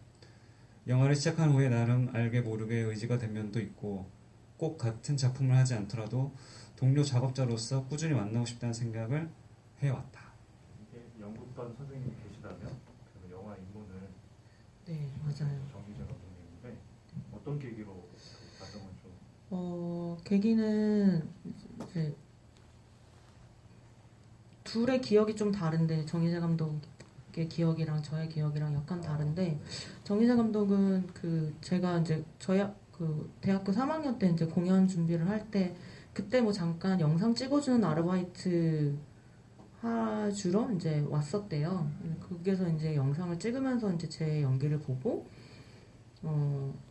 영화를 시작한 후에 나름 알게 모르게 의지가 된 면도 있고 꼭 같은 작품을 하지 않더라도 동료 작업자로서 꾸준히 만나고 싶다는 생각을 해왔다. 이게 연극반 선생님이 계시다면 그 영화 인물은 네, 맞아요. 정희재 감독님인데 어떤 계기로 그 과정을 좀 계기는 이제 둘의 기억이 좀 다른데 정희재 감독의 기억이랑 저의 기억이랑 약간 다른데 정희재 감독은 그 제가 이제 저희 그 대학교 3학년 때 이제 공연 준비를 할 때 그때 뭐 잠깐 영상 찍어주는 아르바이트 하주로 이제 왔었대요. 거기서 이제 영상을 찍으면서 이제 제 연기를 보고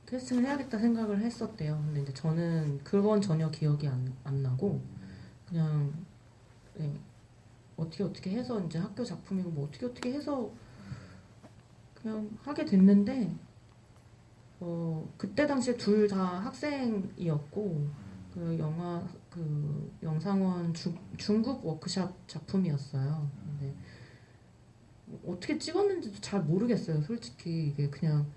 캐스팅을 해야겠다 생각을 했었대요. 근데 이제 저는 그건 전혀 기억이 안 나고 그냥 네, 어떻게 해서 이제 학교 작품이고 뭐 어떻게 해서 그냥 하게 됐는데 그때 당시에 둘 다 학생이었고 그 영화 그 영상원 중국 워크샵 작품이었어요. 근데 어떻게 찍었는지도 잘 모르겠어요. 솔직히 이게 그냥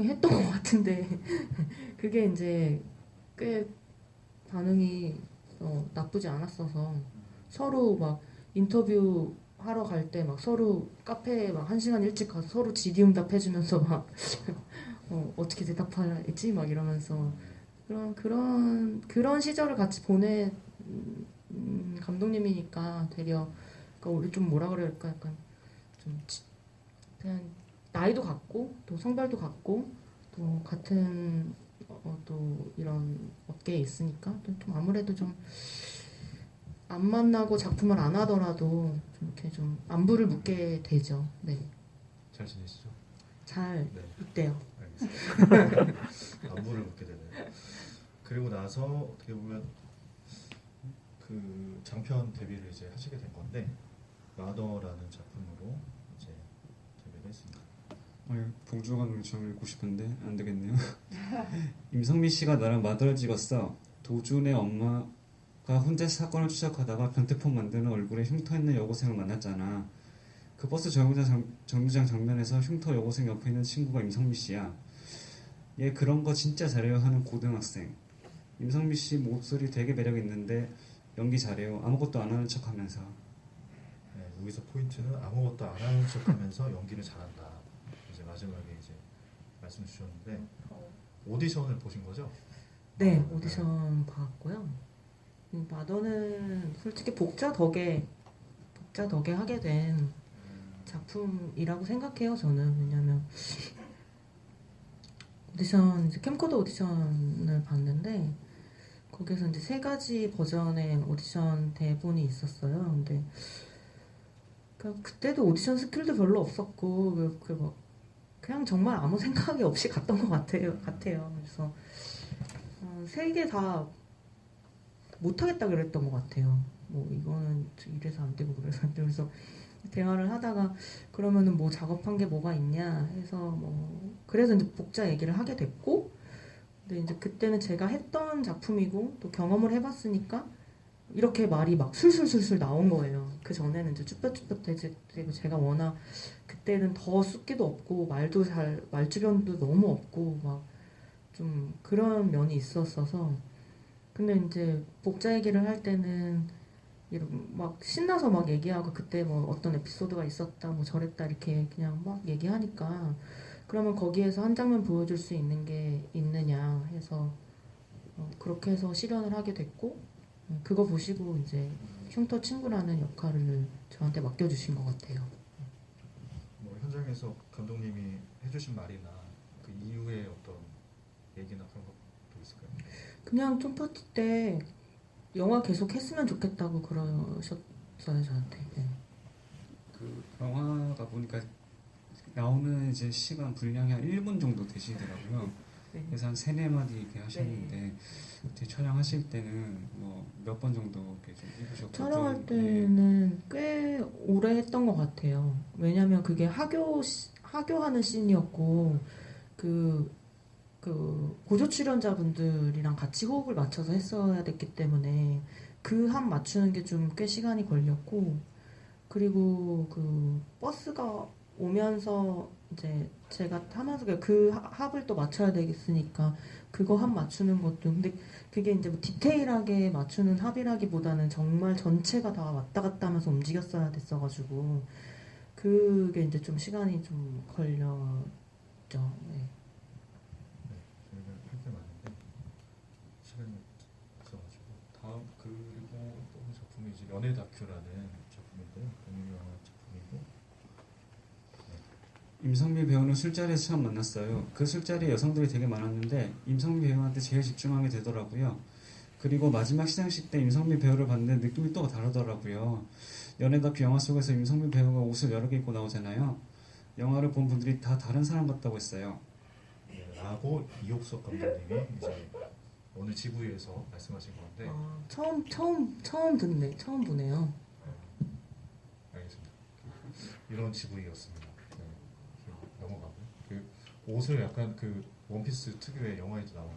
했던 것 같은데 그게 이제 꽤 반응이 나쁘지 않았어서 서로 막 인터뷰 하러 갈 때 막 서로 카페에 막 1시간 일찍 가서 서로 질의응답 해주면서 막 어떻게 대답할지 막 이러면서 그런 시절을 같이 보낸 감독님이니까 되려 그러니까 우리 좀 뭐라 그럴까 약간 좀 그냥 나이도 같고 또 성별도 같고 또 같은 또 이런 업계에 있으니까 좀 아무래도 좀 안 만나고 작품을 안 하더라도 좀 이렇게 좀 안부를 묻게 되죠. 네, 잘 지내시죠? 잘 네, 있대요. 알겠습니다. 안부를 묻게 되네요. 그리고 나서 어떻게 보면 그 장편 데뷔를 이제 하시게 된 건데 마더라는 작품으로 이제 데뷔를 했습니다. 봉준호 감독님 좀 읽고 싶은데 안 되겠네요. 임성민 씨가 나랑 마더를 찍었어. 도준의 엄마가 혼자 사건을 추적하다가 변태폰 만드는 얼굴에 흉터 있는 여고생을 만났잖아. 그 버스 정류장 장면에서 흉터 여고생 옆에 있는 친구가 임성민 씨야. 얘 그런 거 진짜 잘해요 하는 고등학생. 임성민 씨 목소리 되게 매력 있는데 연기 잘해요. 아무것도 안 하는 척하면서. 네, 여기서 포인트는 아무것도 안 하는 척하면서 연기를 잘한다. 이제 마지막에 이제 말씀 주셨는데 오디션을 보신 거죠? 네, 오디션 봤고요. 마더는 솔직히 복자 덕에 하게 된 작품이라고 생각해요. 저는 왜냐면 오디션 이제 캠코더 오디션을 봤는데 거기서 이제 3가지 버전의 오디션 대본이 있었어요. 근데 그때도 오디션 스킬도 별로 없었고 막 그냥 정말 아무 생각이 없이 갔던 것 같아요. 그래서 3개 다 못하겠다 그랬던 것 같아요. 뭐 이거는 이래서 안 되고 그래서 안 되고 그래서 대화를 하다가 그러면은 뭐 작업한 게 뭐가 있냐 해서 뭐 그래서 이제 복자 얘기를 하게 됐고 근데 이제 그때는 제가 했던 작품이고 또 경험을 해봤으니까 이렇게 말이 막 술술술술 나온 거예요. 그 전에는 이제 쭈뼛쭈뼛되고 제가 워낙 그때는 더 숫기도 없고 말주변도 너무 없고 막 좀 그런 면이 있었어서 근데 이제 복자 얘기를 할 때는 막 신나서 막 얘기하고 그때 뭐 어떤 에피소드가 있었다 뭐 저랬다 이렇게 그냥 막 얘기하니까 그러면 거기에서 한 장면 보여줄 수 있는 게 있느냐 해서 그렇게 해서 실현을 하게 됐고 그거 보시고 이제 흉터 친구라는 역할을 저한테 맡겨주신 것 같아요. 뭐 현장에서 감독님이 해주신 말이나 그 이후에 어떤 얘기나 그런 것도 있을까요? 그냥 촌파티 때 영화 계속 했으면 좋겠다고 그러셨어요 저한테. 네. 그 영화가 보니까 나오는 이제 시간 분량이 한 1분 정도 되시더라고요. 네. 그래서 한 3-4마디 이렇게 하셨는데 그때 촬영하실 때는 뭐 몇 번 정도 이렇게 좀 해보셨고 촬영할 때는 꽤 오래 했던 것 같아요. 왜냐면 그게 하교하는 씬이었고 그 고조 출연자분들이랑 같이 호흡을 맞춰서 했어야 됐기 때문에 그 합 맞추는 게 좀 꽤 시간이 걸렸고 그리고 그 버스가 오면서 이제 제가 타면서 그 합을 또 맞춰야 되겠으니까 그거 합 맞추는 것도 근데 그게 이제 뭐 디테일하게 맞추는 합이라기보다는 정말 전체가 다 왔다 갔다 하면서 움직였어야 됐어가지고 그게 이제 좀 시간이 좀 걸렸죠. 네. 저희가 할 게 많은데 시간이 없어가지고 다음 그리고 또 작품이 이제 연애 다큐라는 작품인데요. 독립 영화 작품이고 임성미 배우는 술자리에서 처음 만났어요. 그 술자리에 여성들이 되게 많았는데 임성미 배우한테 제일 집중하게 되더라고요. 그리고 마지막 시상식 때 임성미 배우를 봤는데 느낌이 또 다르더라고요. 연애 다큐 영화 속에서 임성미 배우가 옷을 여러 개 입고 나오잖아요. 영화를 본 분들이 다 다른 사람 같다고 했어요. 라고 이옥석 감독님이 이제 어느 지부에서 말씀하신 건데 아, 처음 듣네. 처음 보네요. 알겠습니다. 이런 지부이었습니다. 네, 넘어가고 그 옷을 약간 그 원피스 특유의 영화에도 나오는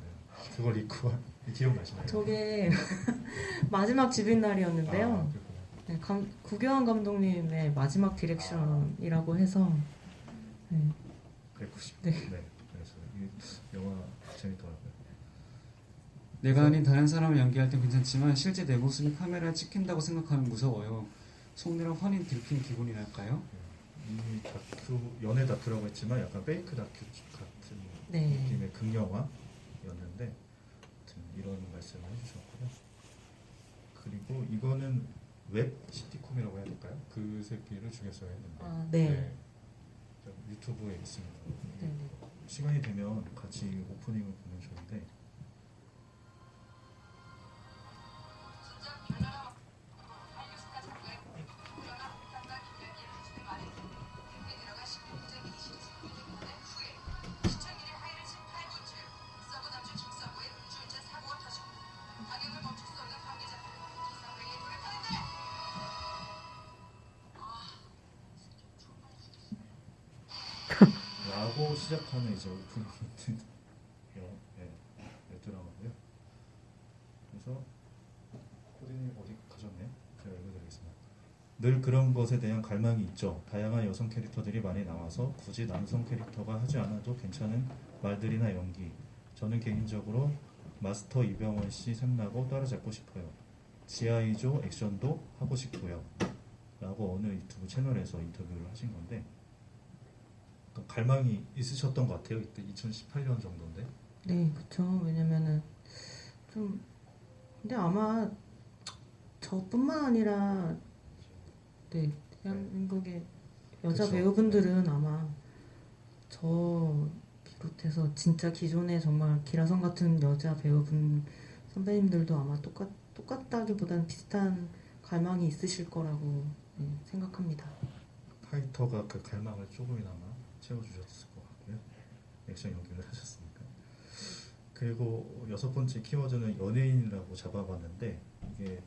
그걸 입고 기억나시나요? 저게 마지막 집인 날이었는데요. 아, 그렇구나. 네, 구교환 감독님의 마지막 디렉션이라고 해서 네. 190. 네. 그래서 이 영화 재밌더라고요. 내가 아닌 다른 사람을 연기할 땐 괜찮지만 실제 내 모습이 카메라에 찍힌다고 생각하면 무서워요. 속내랑 환히 들킨 기분이 날까요? 이 다큐 연애 다큐라고 했지만 약간 페이크 다큐 같은 네. 느낌의 극영화였는데 아무튼 이런 말씀을 해주셨고요. 그리고 이거는 웹 시티콤이라고 해야 될까요? 그 새끼를 죽였어야 했는데 아, 네. 저 유튜브에 있습니다. 네. 네. 시간이 되면 같이 오프닝을 보면 좋은데 라고 시작하는 이제 오프닝 드라마고요. 그래서 코디님 어디 가셨네? 제가 읽어드리겠습니다. 늘 그런 것에 대한 갈망이 있죠. 다양한 여성 캐릭터들이 많이 나와서 굳이 남성 캐릭터가 하지 않아도 괜찮은 말들이나 연기. 저는 개인적으로 마스터 이병헌 씨 생나고 따라잡고 싶어요. 지아이조 액션도 하고 싶고요. 라고 어느 유튜브 채널에서 인터뷰를 하신 건데 어떤 갈망이 있으셨던 것 같아요. 이때 2018년 정도인데. 네, 그쵸. 왜냐면은 좀 근데 아마 저뿐만 아니라 네, 대한민국의 여자 그쵸. 배우분들은 아마 저 비롯해서 진짜 기존에 정말 기라성 같은 여자 배우분 선배님들도 아마 똑같다기보다는 비슷한 갈망이 있으실 거라고 네, 생각합니다. 파이터가 그 갈망을 조금이나마 채워주셨을 것 같고요. 액션 연기를 하셨으니까. 그리고 여섯 번째 키워드는 연예인이라고 잡아봤는데 이게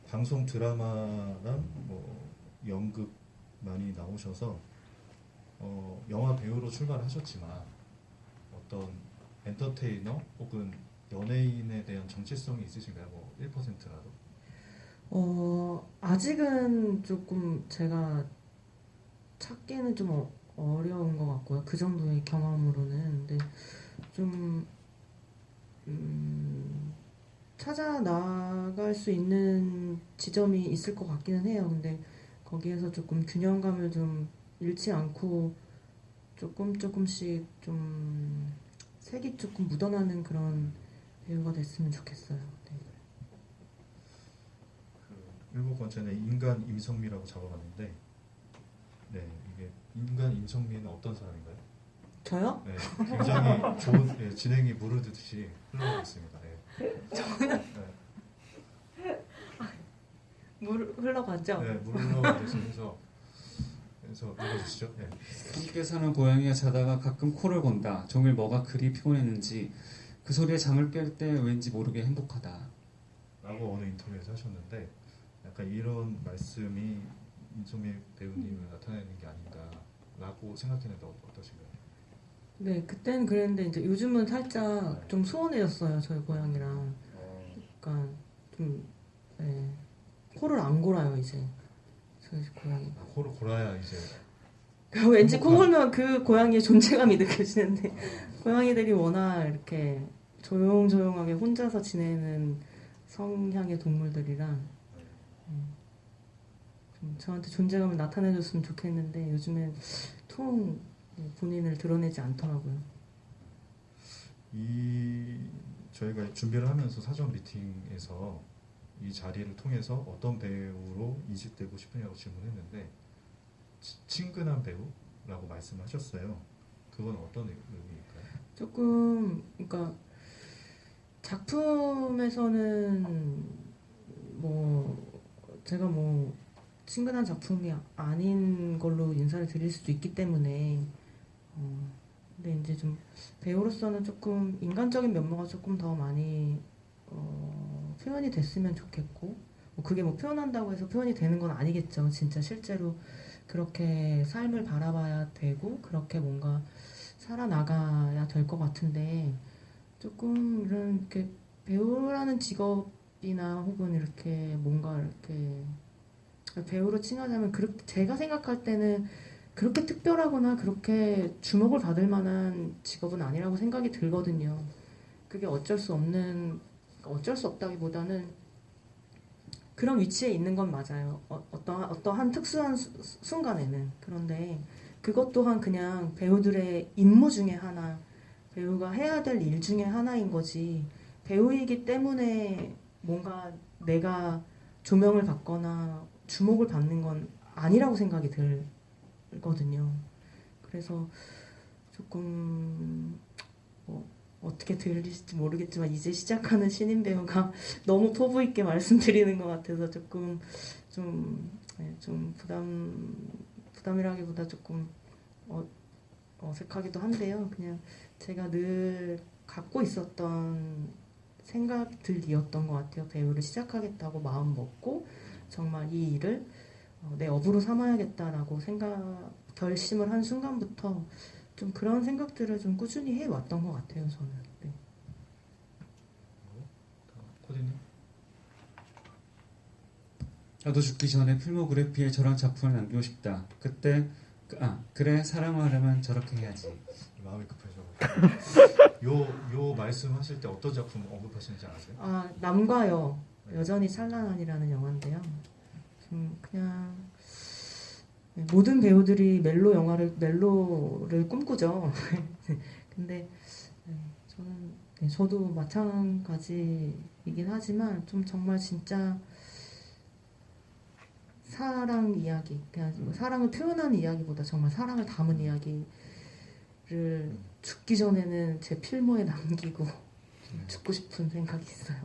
방송 드라마랑 뭐 연극 많이 나오셔서 영화 배우로 출발하셨지만 어떤 엔터테이너 혹은 연예인에 대한 정체성이 있으신가요? 뭐 1%라도? 아직은 조금 제가 찾기는 좀 어려운 것 같고요. 그 정도의 경험으로는. 근데 좀, 찾아 나갈 수 있는 지점이 있을 것 같기는 해요. 근데 거기에서 조금 균형감을 좀 잃지 않고 조금씩 좀 색이 조금 묻어나는 그런 배우가 됐으면 좋겠어요. 네. 그 일곱 번째는 인간 임성미라고 잡아봤는데 네 이게 인간 임성미는 어떤 사람인가요? 저요? 네 굉장히 좋은 진행이 무르듯이 흘러가고 있습니다. 물 흘러가죠? 네, 물 흘러가듯이 해서 읽어주시죠. 네. 함께 사는 고양이가 자다가 가끔 코를 건다. 종일 뭐가 그리 피곤했는지 그 소리에 잠을 깰 때 왠지 모르게 행복하다. 라고 어느 인터뷰에서 하셨는데 약간 이런 말씀이 임성미 배우님을 나타내는 게 아닌가라고 생각했는데 어떠신가요? 네, 그땐 그랬는데 이제 요즘은 살짝 좀 소원해졌어요. 저희 고양이랑. 그러니까 좀 네, 코를 안 골아요 이제 저희 고양이. 코를 골아야 이제 왠지 코 골면 그 고양이의 존재감이 느껴지는데 고양이들이 워낙 이렇게 조용조용하게 혼자서 지내는 성향의 동물들이라 좀 저한테 존재감을 나타내줬으면 좋겠는데 요즘엔 통 본인을 드러내지 않더라고요. 이 저희가 준비를 하면서 사전 미팅에서 이 자리를 통해서 어떤 배우로 인식되고 싶으냐고 질문했는데 친근한 배우라고 말씀하셨어요. 그건 어떤 의미일까요? 조금 그러니까 작품에서는 뭐 제가 뭐 친근한 작품이 아닌 걸로 인사를 드릴 수도 있기 때문에 근데 이제 좀 배우로서는 조금 인간적인 면모가 조금 더 많이 표현이 됐으면 좋겠고 뭐 그게 뭐 표현한다고 해서 표현이 되는 건 아니겠죠. 진짜 실제로 그렇게 삶을 바라봐야 되고 그렇게 뭔가 살아나가야 될 것 같은데 조금 이런 이렇게 배우라는 직업이나 혹은 이렇게 뭔가 이렇게 배우로 칭하자면 제가 생각할 때는 그렇게 특별하거나 그렇게 주목을 받을 만한 직업은 아니라고 생각이 들거든요. 그게 어쩔 수 없다기보다는 그런 위치에 있는 건 맞아요. 어떠한 특수한 순간에는. 그런데 그것 또한 그냥 배우들의 임무 중에 하나, 배우가 해야 될 일 중에 하나인 거지. 배우이기 때문에 뭔가 내가 조명을 받거나 주목을 받는 건 아니라고 생각이 들거든요. 그래서 조금 뭐 어떻게 들리실지 모르겠지만 이제 시작하는 신인 배우가 너무 포부 있게 말씀드리는 것 같아서 조금 좀 부담이라기보다 조금 어색하기도 한데요. 그냥 제가 늘 갖고 있었던 생각들이었던 것 같아요. 배우를 시작하겠다고 마음 먹고 정말 이 일을 내 업으로 삼아야겠다라고 결심을 한 순간부터 좀 그런 생각들을 좀 꾸준히 해왔던 것 같아요. 저는. 네. 코디님? 나도 죽기 전에 필모그래피에 저런 작품을 남기고 싶다. 그래 사랑을 하려면 저렇게 해야지. 마음이 급해져. 요 말씀하실 때 어떤 작품 언급하시는지 아세요? 남과 여 여전히 찬란한이라는 영화인데요. 좀 그냥 모든 배우들이 멜로를 꿈꾸죠. 근데 저도 마찬가지이긴 하지만 좀 정말 진짜 사랑 이야기, 그냥 사랑을 표현하는 이야기보다 정말 사랑을 담은 이야기를 죽기 전에는 제 필모에 남기고 죽고 싶은 생각이 있어요.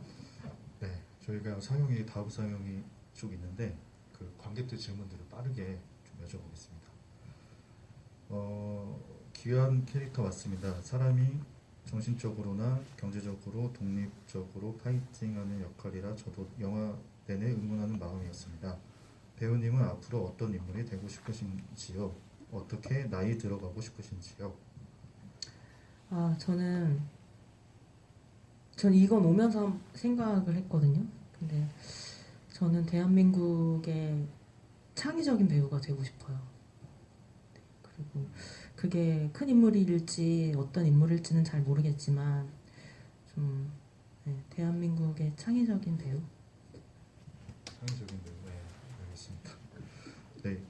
네, 저희가 다음 상영이 쭉 있는데 그 관객들 질문들을 빠르게 좀 여쭤보겠습니다. 귀한 캐릭터 맞습니다. 사람이 정신적으로나 경제적으로 독립적으로 파이팅하는 역할이라 저도 영화 내내 응원하는 마음이었습니다. 배우님은 앞으로 어떤 인물이 되고 싶으신지요? 어떻게 나이 들어가고 싶으신지요? 저는 이건 오면서 생각을 했거든요. 근데 저는 대한민국의 창의적인 배우가 되고 싶어요. 그리고 그게 큰 인물일지 어떤 인물일지는 잘 모르겠지만 좀 대한민국의 창의적인 배우. 창의적인 배우, 네, 알겠습니다. 네,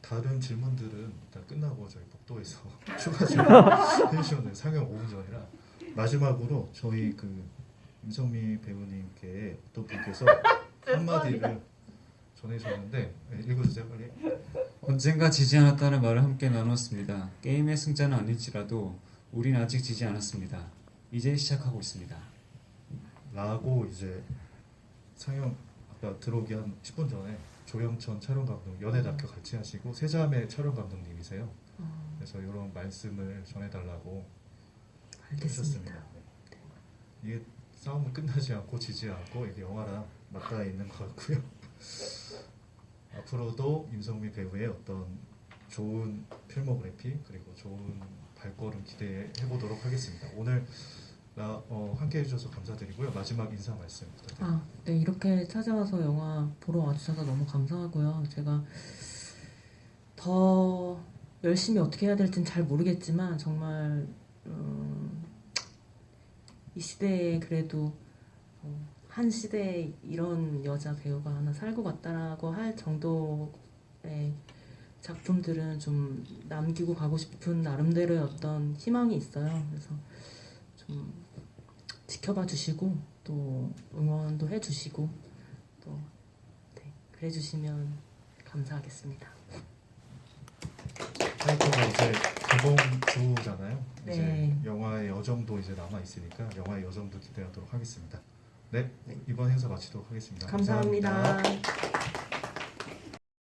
다른 질문들은 일단 끝나고 저희 복도에서 추가 질문 해주셨는데 상영 5분 전이라 마지막으로 저희 임성미 배우님께 또 분께서 한마디를 전해주셨는데 읽어주세요 빨리. 언젠가 지지 않았다는 말을 함께 나눴습니다. 게임의 승자는 아닐지라도 우린 아직 지지 않았습니다. 이제 시작하고 있습니다. 라고 이제 상영 아까 들어오기 한 10분 전에 조영천 촬영 감독 연애 다큐 같이 하시고 세자매 촬영 감독님이세요. 그래서 이런 말씀을 전해달라고 알겠습니다. 하셨습니다. 네. 이게 싸움은 끝나지 않고 지지 않고 이게 영화랑 맞닿아 있는 것 같고요. 앞으로도 임성미 배우의 어떤 좋은 필모그래피 그리고 좋은 발걸음 기대해 보도록 하겠습니다. 오늘 함께 해주셔서 감사드리고요. 마지막 인사 말씀 부탁드립니다. 네, 이렇게 찾아와서 영화 보러 와주셔서 너무 감사하고요. 제가 더 열심히 어떻게 해야 될지는 잘 모르겠지만 정말 이 시대에 그래도 한 시대에 이런 여자 배우가 하나 살고 갔다라고 할 정도의 작품들은 좀 남기고 가고 싶은 나름대로의 어떤 희망이 있어요. 그래서 좀 지켜봐 주시고 또 응원도 해주시고 또 네, 그래주시면 감사하겠습니다. 타이틀가 이제 개봉 주잖아요. 네. 이제 영화의 여정도 이제 남아 있으니까 영화의 여정도 기대하도록 하겠습니다. 네, 이번 행사 마치도록 하겠습니다. 감사합니다.